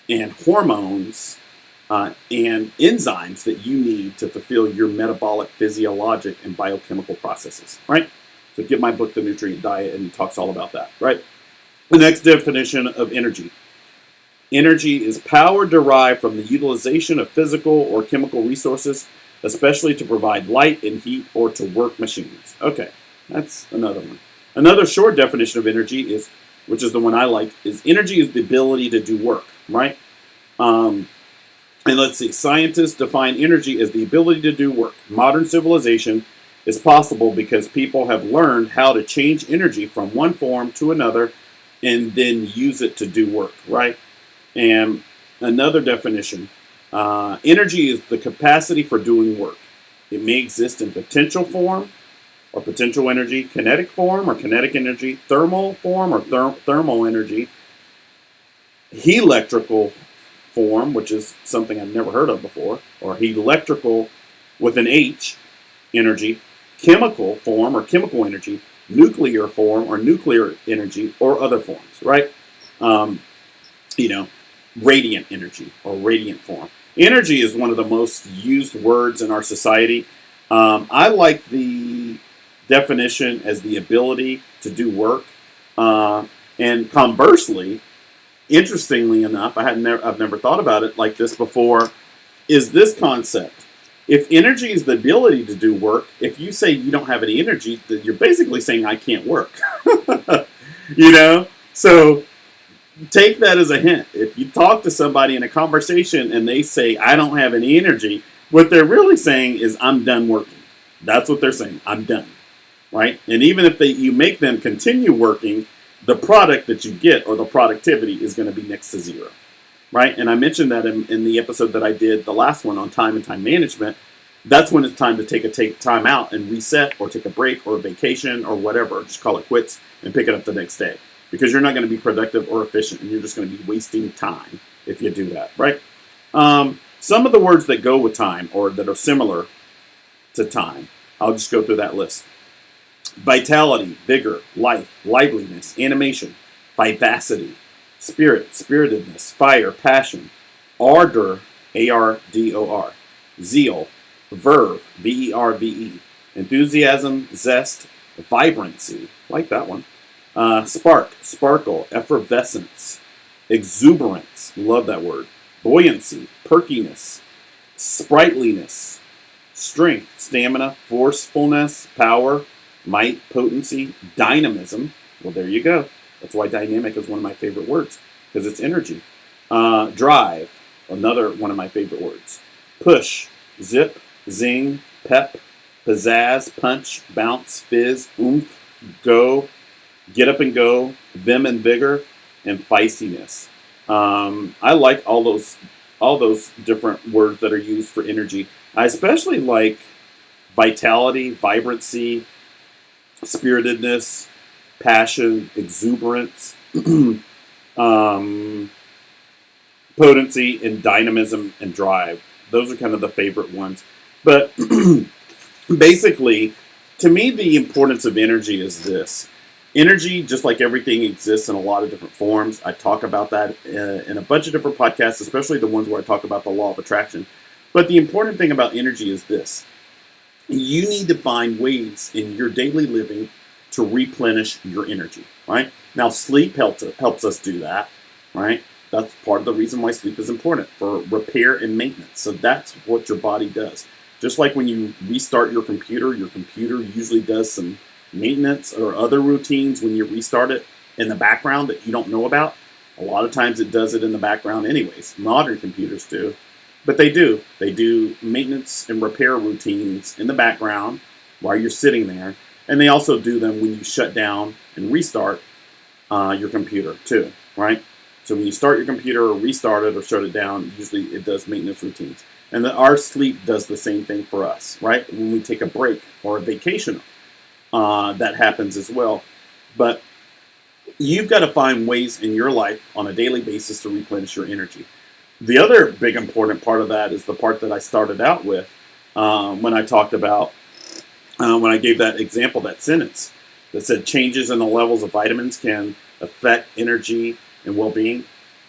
and hormones and enzymes that you need to fulfill your metabolic, physiologic, and biochemical processes, right? So get my book, The Nutrient Diet, and it talks all about that, right? The next definition of energy. Energy is power derived from the utilization of physical or chemical resources especially to provide light and heat or to work machines. Okay, that's another one. Another short definition of energy is, which is the one I like, is energy is the ability to do work, right? And let's see, scientists define energy as the ability to do work. Modern civilization is possible because people have learned how to change energy from one form to another and then use it to do work, right? And another definition, energy is the capacity for doing work. It may exist in potential form or potential energy, kinetic form or kinetic energy, thermal form or thermal energy, electrical form, which is something I've never heard of before, or electrical with an H, energy, chemical form or chemical energy, nuclear form or nuclear energy, or other forms, right? Radiant energy or radiant form. Energy is one of the most used words in our society. I like the definition as the ability to do work. And conversely, interestingly enough, I've never thought about it like this before, is this concept. If energy is the ability to do work, if you say you don't have any energy, then you're basically saying I can't work. So take that as a hint. If you talk to somebody in a conversation and they say I don't have any energy, what they're really saying is I'm done working. That's what they're saying. I'm done. Right? And even if you make them continue working, the product that you get or the productivity is going to be next to zero. Right? And I mentioned that in the episode that I did, the last one on time and time management. That's when it's time to take time out and reset or take a break or a vacation or whatever. Just call it quits and pick it up the next day. Because you're not going to be productive or efficient and you're just going to be wasting time if you do that. Right? Some of the words that go with time or that are similar to time, I'll just go through that list. Vitality, vigor, life, liveliness, animation, vivacity, spirit, spiritedness, fire, passion, ardor, A-R-D-O-R, zeal, verve, V-E-R-V-E, enthusiasm, zest, vibrancy, like that one, spark, sparkle, effervescence, exuberance, love that word, buoyancy, perkiness, sprightliness, strength, stamina, forcefulness, power, might, potency, dynamism. Well, there you go. That's why dynamic is one of my favorite words, because it's energy. Drive, another one of my favorite words. Push, zip, zing, pep, pizzazz, punch, bounce, fizz, oomph, go, get up and go, vim and vigor, and feistiness. I like all those different words that are used for energy. I especially like vitality, vibrancy, spiritedness, passion, exuberance, potency, and dynamism and drive. Those are kind of the favorite ones. But basically, to me, the importance of energy is this. Energy, just like everything, exists in a lot of different forms. I talk about that in a bunch of different podcasts, especially the ones where I talk about the law of attraction. But the important thing about energy is this. You need to find ways in your daily living to replenish your energy, right? Now, sleep helps us do that, right? That's part of the reason why sleep is important, for repair and maintenance. So that's what your body does. Just like when you restart your computer usually does some maintenance or other routines when you restart it in the background that you don't know about. A lot of times it does it in the background anyways. Modern computers do. But they do. They do maintenance and repair routines in the background while you're sitting there. And they also do them when you shut down and restart your computer too, right? So when you start your computer or restart it or shut it down, usually it does maintenance routines. And our sleep does the same thing for us, right? When we take a break or a vacation, that happens as well. But you've got to find ways in your life on a daily basis to replenish your energy. The other big important part of that is the part that I started out with when I talked about, when I gave that example, that sentence that said changes in the levels of vitamins can affect energy and well-being.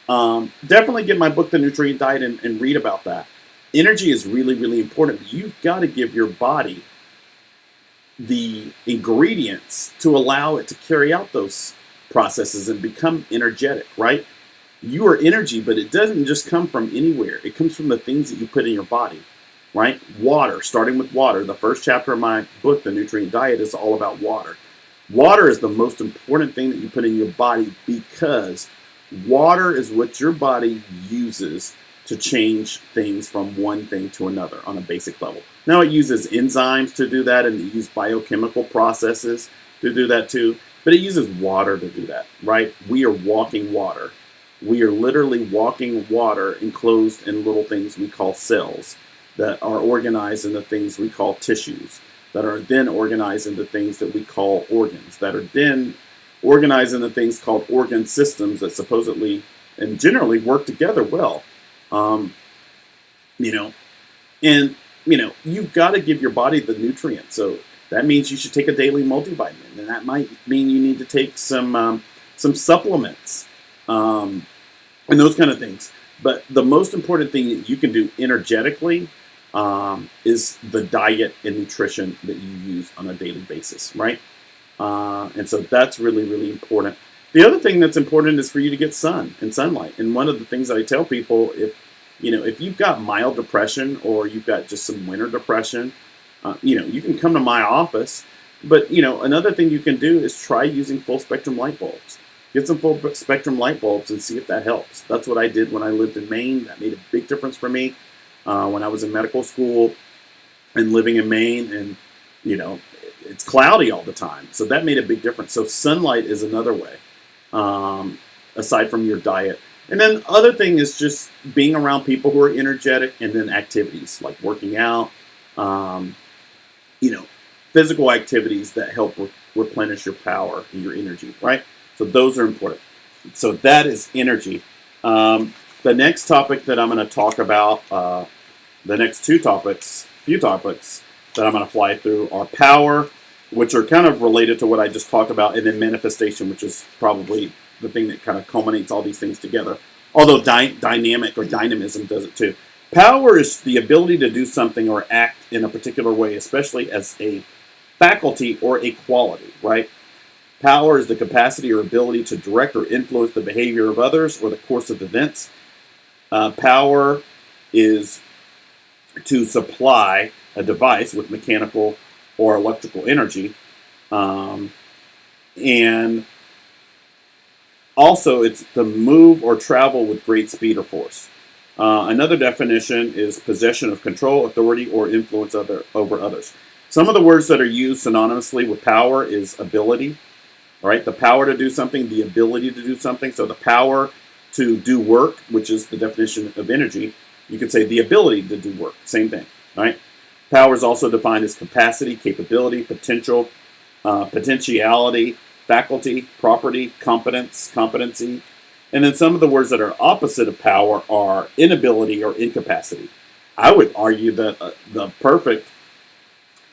Definitely get my book, The Nutrient Diet, and read about that. Energy is really, really important. You've got to give your body the ingredients to allow it to carry out those processes and become energetic, right? You are energy, but it doesn't just come from anywhere. It comes from the things that you put in your body. right? Water, starting with water. The first chapter of my book, The Nutrient Diet, is all about water. Water is the most important thing that you put in your body because water is what your body uses to change things from one thing to another on a basic level. Now, it uses enzymes to do that, and it uses biochemical processes to do that too, but it uses water to do that, right? We are walking water. We are literally walking water enclosed in little things we call cells that are organized into things we call tissues, that are then organized into things that we call organs, that are then organized into things called organ systems that supposedly and generally work together well. Um, you know, and you've got to give your body the nutrients. So that means you should take a daily multivitamin, and that might mean you need to take some supplements, and those kind of things. But the most important thing that you can do energetically is the diet and nutrition that you use on a daily basis, right? And so that's really, really important. The other thing that's important is for you to get sun and sunlight. And one of the things that I tell people, if you've got mild depression or you've got just some winter depression, you can come to my office. But another thing you can do is try using full spectrum light bulbs. Get some full spectrum light bulbs and see if that helps. That's what I did when I lived in Maine. That made a big difference for me when I was in medical school and living in Maine. And it's cloudy all the time, so that made a big difference. So sunlight is another way, aside from your diet. And then other thing is just being around people who are energetic, and then activities like working out, physical activities that help replenish your power and your energy, right? So those are important. So that is energy. The next topic that I'm going to talk about, the next few topics that I'm going to fly through are power, which are kind of related to what I just talked about, and then manifestation, which is probably the thing that kind of culminates all these things together. Although dynamic or dynamism does it too. Power is the ability to do something or act in a particular way, especially as a faculty or a quality, right? Power is the capacity or ability to direct or influence the behavior of others or the course of events. Power is to supply a device with mechanical or electrical energy. And also, it's to move or travel with great speed or force. Another definition is possession of control, authority, or influence over others. Some of the words that are used synonymously with power is ability, right? The power to do something, the ability to do something. So the power to do work, which is the definition of energy. You could say the ability to do work, same thing, right? Power is also defined as capacity, capability, potential, potentiality, faculty, property, competence, competency. And then some of the words that are opposite of power are inability or incapacity. I would argue that the perfect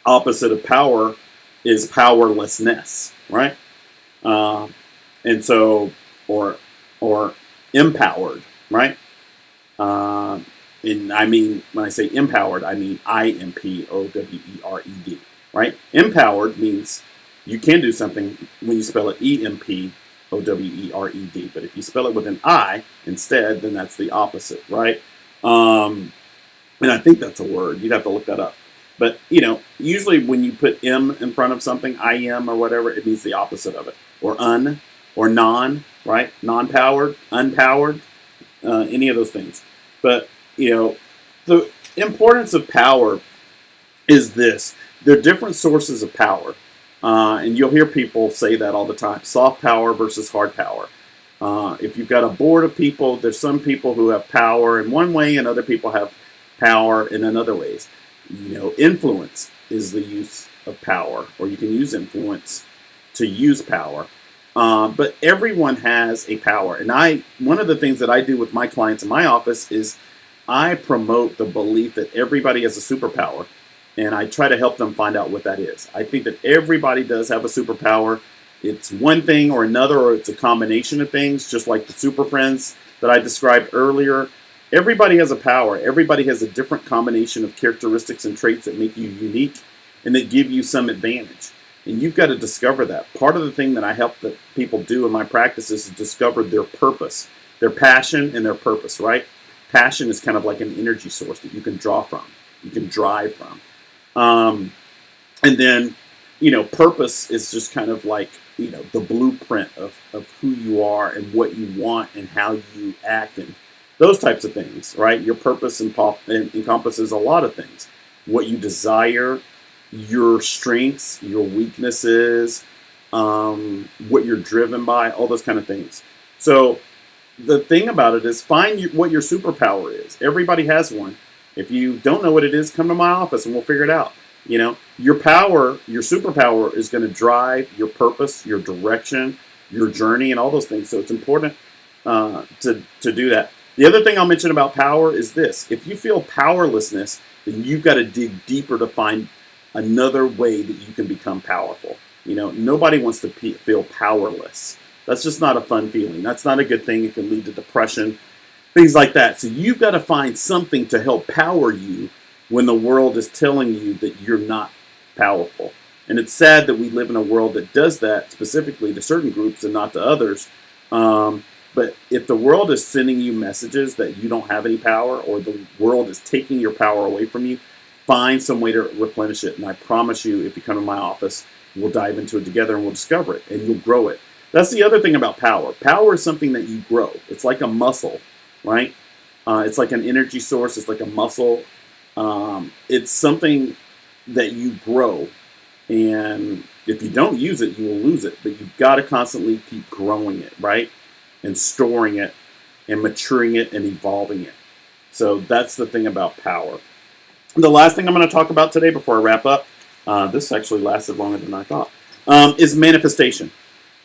opposite of power is powerlessness, right? And so, or empowered, right? And I mean, when I say empowered, I mean IMPOWERED, right? Empowered means you can do something when you spell it EMPOWERED, but if you spell it with an I instead, then that's the opposite, right? And I think that's a word. You'd have to look that up. But, usually when you put M in front of something, I am or whatever, it means the opposite of it. Or or non, right? Non-powered, unpowered, any of those things. But, the importance of power is this. There are different sources of power. And you'll hear people say that all the time. Soft power versus hard power. If you've got a board of people, there's some people who have power in one way and other people have power in another ways. Influence is the use of power, or you can use influence to use power. But everyone has a power. And one of the things that I do with my clients in my office is I promote the belief that everybody has a superpower. And I try to help them find out what that is. I think that everybody does have a superpower. It's one thing or another, or it's a combination of things, just like the super friends that I described earlier. Everybody has a power. Everybody has a different combination of characteristics and traits that make you unique and that give you some advantage. And you've got to discover that. Part of the thing that I help that people do in my practice is to discover their purpose, their passion and their purpose, right? Passion is kind of like an energy source that you can draw from. you can drive from. And then, purpose is just kind of like, the blueprint of who you are and what you want and how you act and those types of things, right? Your purpose encompasses a lot of things. What you desire, your strengths, your weaknesses, what you're driven by, all those kind of things. So the thing about it is find what your superpower is. Everybody has one. If you don't know what it is, come to my office and we'll figure it out. Your power, your superpower is going to drive your purpose, your direction, your journey, and all those things. So it's important to do that. The other thing I'll mention about power is this. If you feel powerlessness, then you've got to dig deeper to find another way that you can become powerful. Nobody wants to feel powerless. That's just not a fun feeling. That's not a good thing. It can lead to depression, things like that. So you've got to find something to help power you when the world is telling you that you're not powerful. And it's sad that we live in a world that does that specifically to certain groups and not to others. But if the world is sending you messages that you don't have any power, or the world is taking your power away from you, find some way to replenish it. And I promise you, if you come to my office, we'll dive into it together and we'll discover it and you'll grow it. That's the other thing about power. Power is something that you grow. It's like a muscle, right? It's like an energy source. It's like a muscle. It's something that you grow. And if you don't use it, you will lose it. But you've got to constantly keep growing it, right? And storing it and maturing it and evolving it. So that's the thing about power. The last thing I'm going to talk about today before I wrap up, this actually lasted longer than I thought, is manifestation.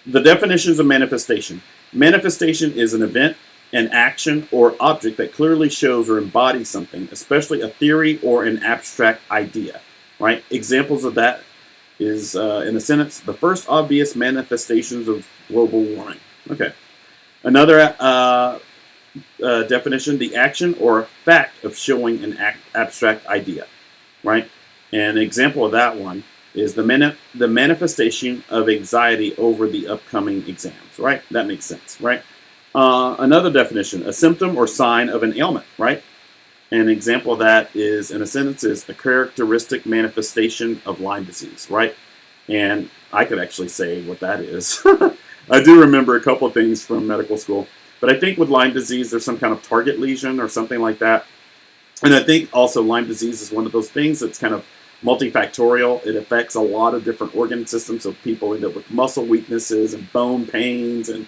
The definitions of manifestation. Manifestation is an event, an action, or object that clearly shows or embodies something, especially a theory or an abstract idea. Right? Examples of that is, in a sentence, the first obvious manifestations of global warming. Okay. Another definition, the action or fact of showing an abstract idea. Right? An example of that one is the manifestation of anxiety over the upcoming exams, right? That makes sense, right? Another definition, a symptom or sign of an ailment, right? An example of that is, in a sentence, is a characteristic manifestation of Lyme disease, right? And I could actually say what that is. I do remember a couple of things from medical school, but I think with Lyme disease, there's some kind of target lesion or something like that. And I think also Lyme disease is one of those things that's kind of multifactorial. It affects a lot of different organ systems, so people end up with muscle weaknesses and bone pains and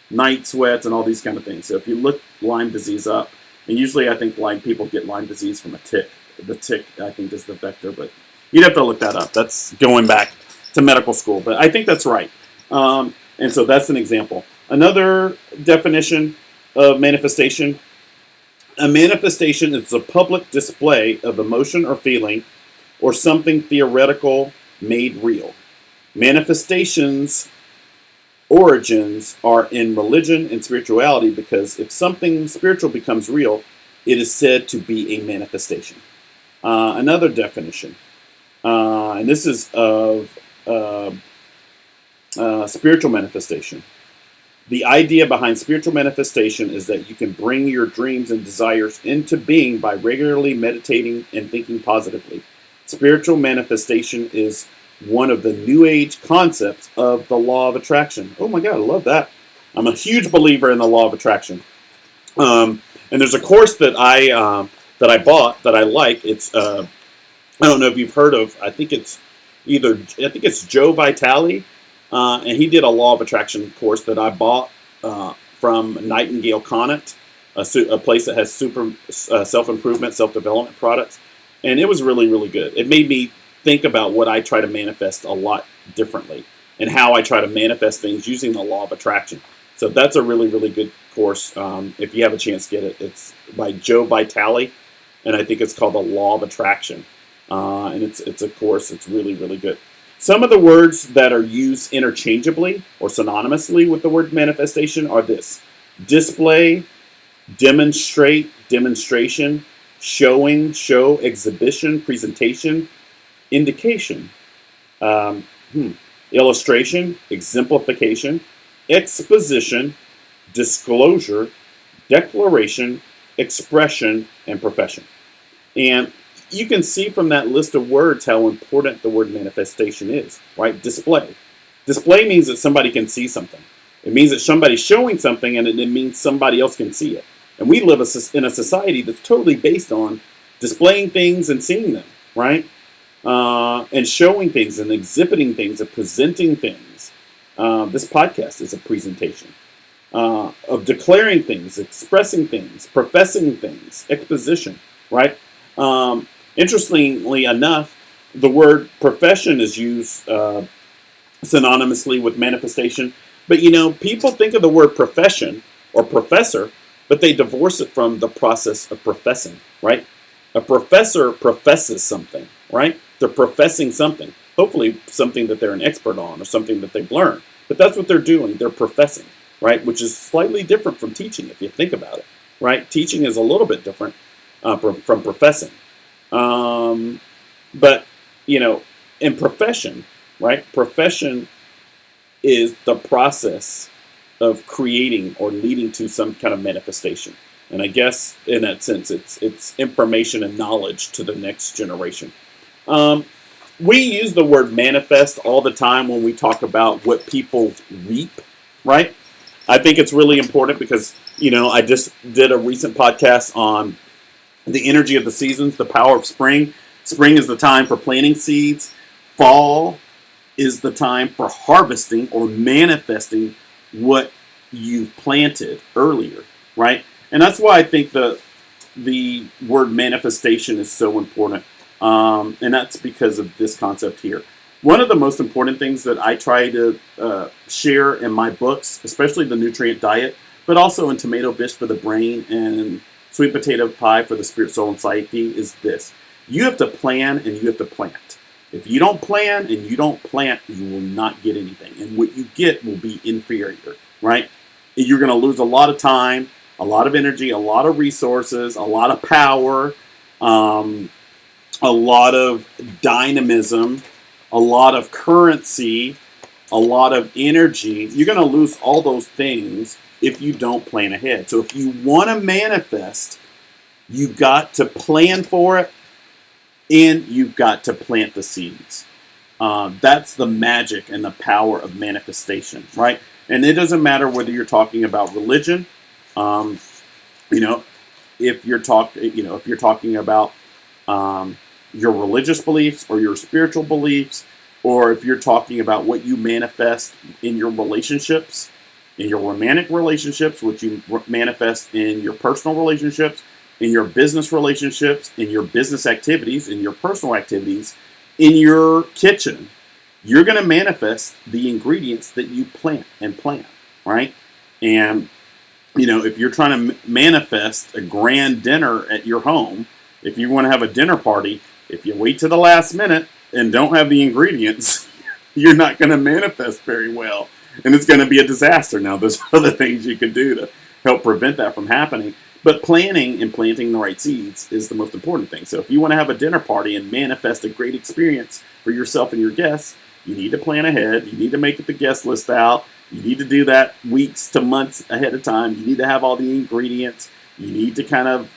night sweats and all these kind of things. So if you look Lyme disease up, and usually I think people get Lyme disease from a tick. The tick, I think, is the vector, but you'd have to look that up. That's going back to medical school, but I think that's right. And so that's an example. Another definition of manifestation. A manifestation is a public display of emotion or feeling or something theoretical made real. Manifestations' origins are in religion and spirituality because if something spiritual becomes real, it is said to be a manifestation. Another definition, and this is of spiritual manifestation. The idea behind spiritual manifestation is that you can bring your dreams and desires into being by regularly meditating and thinking positively. Spiritual manifestation is one of the New Age concepts of the law of attraction. Oh my God, I love that. I'm a huge believer in the law of attraction. And there's a course that I bought that I like. It's I don't know if you've heard of. I think it's Joe Vitale, and he did a law of attraction course that I bought from Nightingale Conant, a place that has super self-improvement, self-development products. And it was really, really good. It made me think about what I try to manifest a lot differently and how I try to manifest things using the law of attraction. So that's a really, really good course. If you have a chance, get it. It's by Joe Vitale, and I think it's called The Law of Attraction. And it's a course. It's really, really good. Some of the words that are used interchangeably or synonymously with the word manifestation are this: display, demonstrate, demonstration, showing, show, exhibition, presentation, indication, illustration, exemplification, exposition, disclosure, declaration, expression, and profession. And you can see from that list of words how important the word manifestation is, right? Display. Display means that somebody can see something. It means that somebody's showing something, and it means somebody else can see it. And we live in a society that's totally based on displaying things and seeing them, right? And showing things and exhibiting things and presenting things. This podcast is a presentation of declaring things, expressing things, professing things, exposition, right? Interestingly enough, the word profession is used synonymously with manifestation. But people think of the word profession or professor, but they divorce it from the process of professing, right? A professor professes something, right? They're professing something, hopefully something that they're an expert on or something that they've learned. But that's what they're doing. They're professing, right? Which is slightly different from teaching if you think about it, right? Teaching is a little bit different from professing. But, in profession, right? Profession is the process of creating or leading to some kind of manifestation. And I guess in that sense, it's information and knowledge to the next generation. We use the word manifest all the time when we talk about what people reap, right? I think it's really important because, I just did a recent podcast on the energy of the seasons, the power of spring. Spring is the time for planting seeds. Fall is the time for harvesting or manifesting what you planted earlier, right? And that's why I think the word manifestation is so important. And that's because of this concept here. One of the most important things that I try to share in my books, especially the nutrient diet, but also in Tomato Bish for the brain and Sweet Potato Pie for the spirit, soul, and psyche, is this. You have to plan and you have to plant. If you don't plan and you don't plant, you will not get anything. And what you get will be inferior, right? You're going to lose a lot of time, a lot of energy, a lot of resources, a lot of power, a lot of dynamism, a lot of currency, a lot of energy. You're going to lose all those things if you don't plan ahead. So if you want to manifest, you got to plan for it. And you've got to plant the seeds. That's the magic and the power of manifestation, right? And it doesn't matter whether you're talking about religion, if you're talking about your religious beliefs or your spiritual beliefs, or if you're talking about what you manifest in your relationships, in your romantic relationships, what you manifest in your personal relationships, in your business relationships, in your business activities, in your personal activities, in your kitchen, you're going to manifest the ingredients that you plant, right? And, if you're trying to manifest a grand dinner at your home, if you want to have a dinner party, if you wait to the last minute and don't have the ingredients, you're not going to manifest very well. And it's going to be a disaster. Now, there's other things you can do to help prevent that from happening. But planning and planting the right seeds is the most important thing. So if you want to have a dinner party and manifest a great experience for yourself and your guests, you need to plan ahead. You need to make the guest list out. You need to do that weeks to months ahead of time. You need to have all the ingredients. You need to kind of,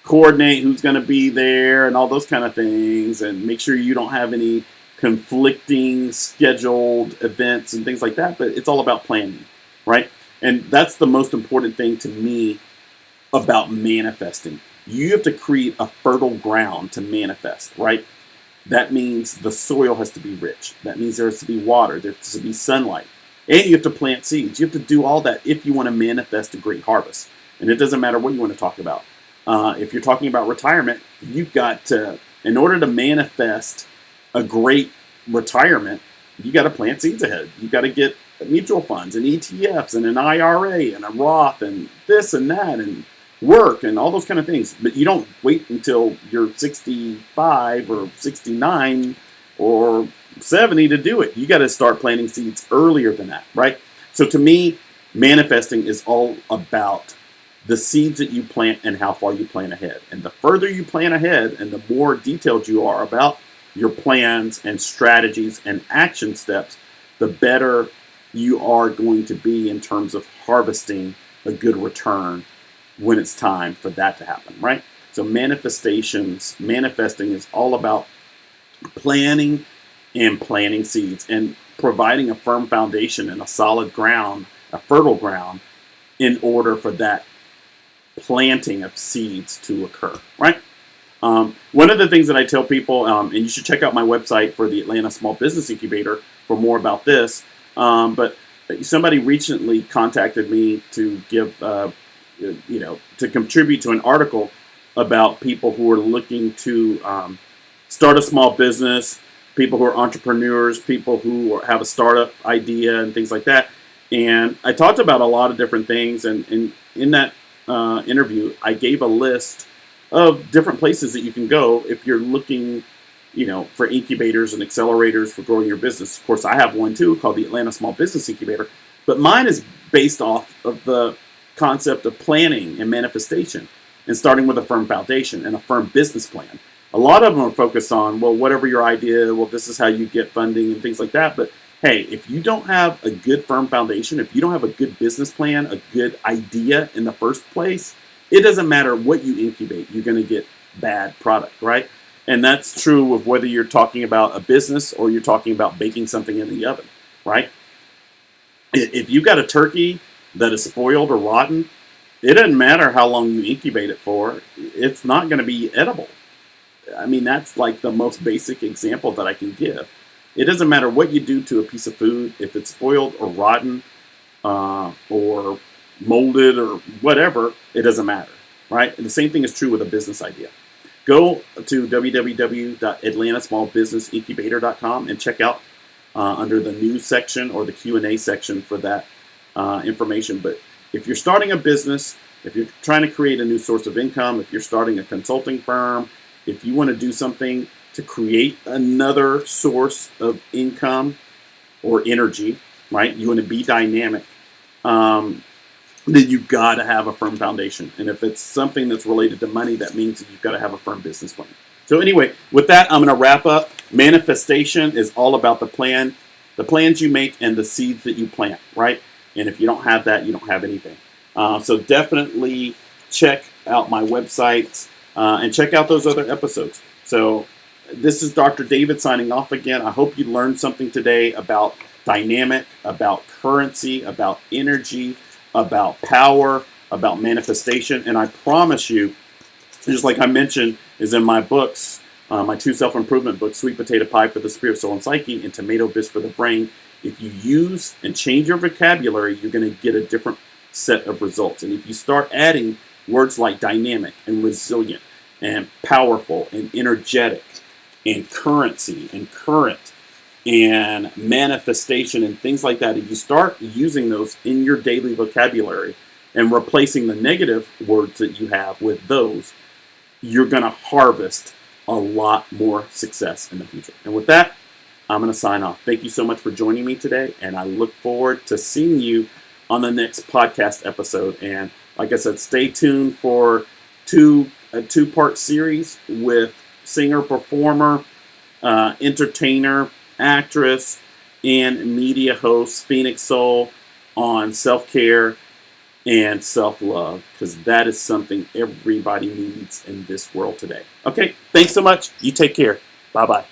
coordinate who's going to be there and all those kind of things, and make sure you don't have any conflicting scheduled events and things like that. But it's all about planning, right? And that's the most important thing to me about manifesting. You have to create a fertile ground to manifest, right? That means the soil has to be rich. That means there has to be water. There has to be sunlight. And you have to plant seeds. You have to do all that if you want to manifest a great harvest. And it doesn't matter what you want to talk about. If you're talking about retirement, you've got to, in order to manifest a great retirement, you got to plant seeds ahead. You got to get mutual funds and ETFs and an IRA and a Roth and this and that and work and all those kind of things. But you don't wait until you're 65 or 69 or 70 to do it. You got to start planting seeds earlier than that, right? So to me, manifesting is all about the seeds that you plant and how far you plan ahead. And the further you plan ahead and the more detailed you are about your plans and strategies and action steps, the better you are going to be in terms of harvesting a good return when it's time for that to happen, right? So manifesting is all about planning and planting seeds and providing a firm foundation and a solid ground, a fertile ground, in order for that planting of seeds to occur, right? One of the things that I tell people, and you should check out my website for the Atlanta Small Business Incubator for more about this, but somebody recently contacted me to give, to contribute to an article about people who are looking to start a small business, people who are entrepreneurs, people who have a startup idea and things like that. And I talked about a lot of different things, and in that interview, I gave a list of different places that you can go if you're looking, for incubators and accelerators for growing your business. Of course, I have one too called the Atlanta Small Business Incubator, but mine is based off of the concept of planning and manifestation and starting with a firm foundation and a firm business plan. A lot of them are focused on, well, whatever your idea, well, this is how you get funding and things like that. But hey, if you don't have a good firm foundation, if you don't have a good business plan, a good idea in the first place, it doesn't matter what you incubate, you're going to get bad product, right? And that's true of whether you're talking about a business or you're talking about baking something in the oven, right? If you got a turkey that is spoiled or rotten, it doesn't matter how long you incubate it for, it's not going to be edible. I mean, that's like the most basic example that I can give. It doesn't matter what you do to a piece of food, if it's spoiled or rotten or molded or whatever, it doesn't matter, right? And the same thing is true with a business idea. Go to www.atlantasmallbusinessincubator.com and check out under the news section or the Q&A section for that information. But if you're starting a business, if you're trying to create a new source of income, if you're starting a consulting firm, if you want to do something to create another source of income or energy, right? You want to be dynamic, then you've got to have a firm foundation. And if it's something that's related to money, that means that you've got to have a firm business plan. So anyway, with that, I'm going to wrap up. Manifestation is all about the plans you make and the seeds that you plant, right? And if you don't have that, you don't have anything. So definitely check out my websites and check out those other episodes. So this is Dr. David signing off again. I hope you learned something today about dynamic, about currency, about energy, about power, about manifestation. And I promise you, just like I mentioned, is in my books, my 2 self-improvement books, Sweet Potato Pie for the Spirit, Soul, and Psyche, and Tomato Bisque for the Brain. If you use and change your vocabulary, you're going to get a different set of results. And if you start adding words like dynamic and resilient and powerful and energetic and currency and current and manifestation and things like that, if you start using those in your daily vocabulary and replacing the negative words that you have with those, you're going to harvest a lot more success in the future. And with that, I'm going to sign off. Thank you so much for joining me today, and I look forward to seeing you on the next podcast episode. And like I said, stay tuned for a two-part series with singer, performer, entertainer, actress, and media host Phoenix Soul on self-care and self-love, because that is something everybody needs in this world today. Okay, thanks so much. You take care. Bye-bye.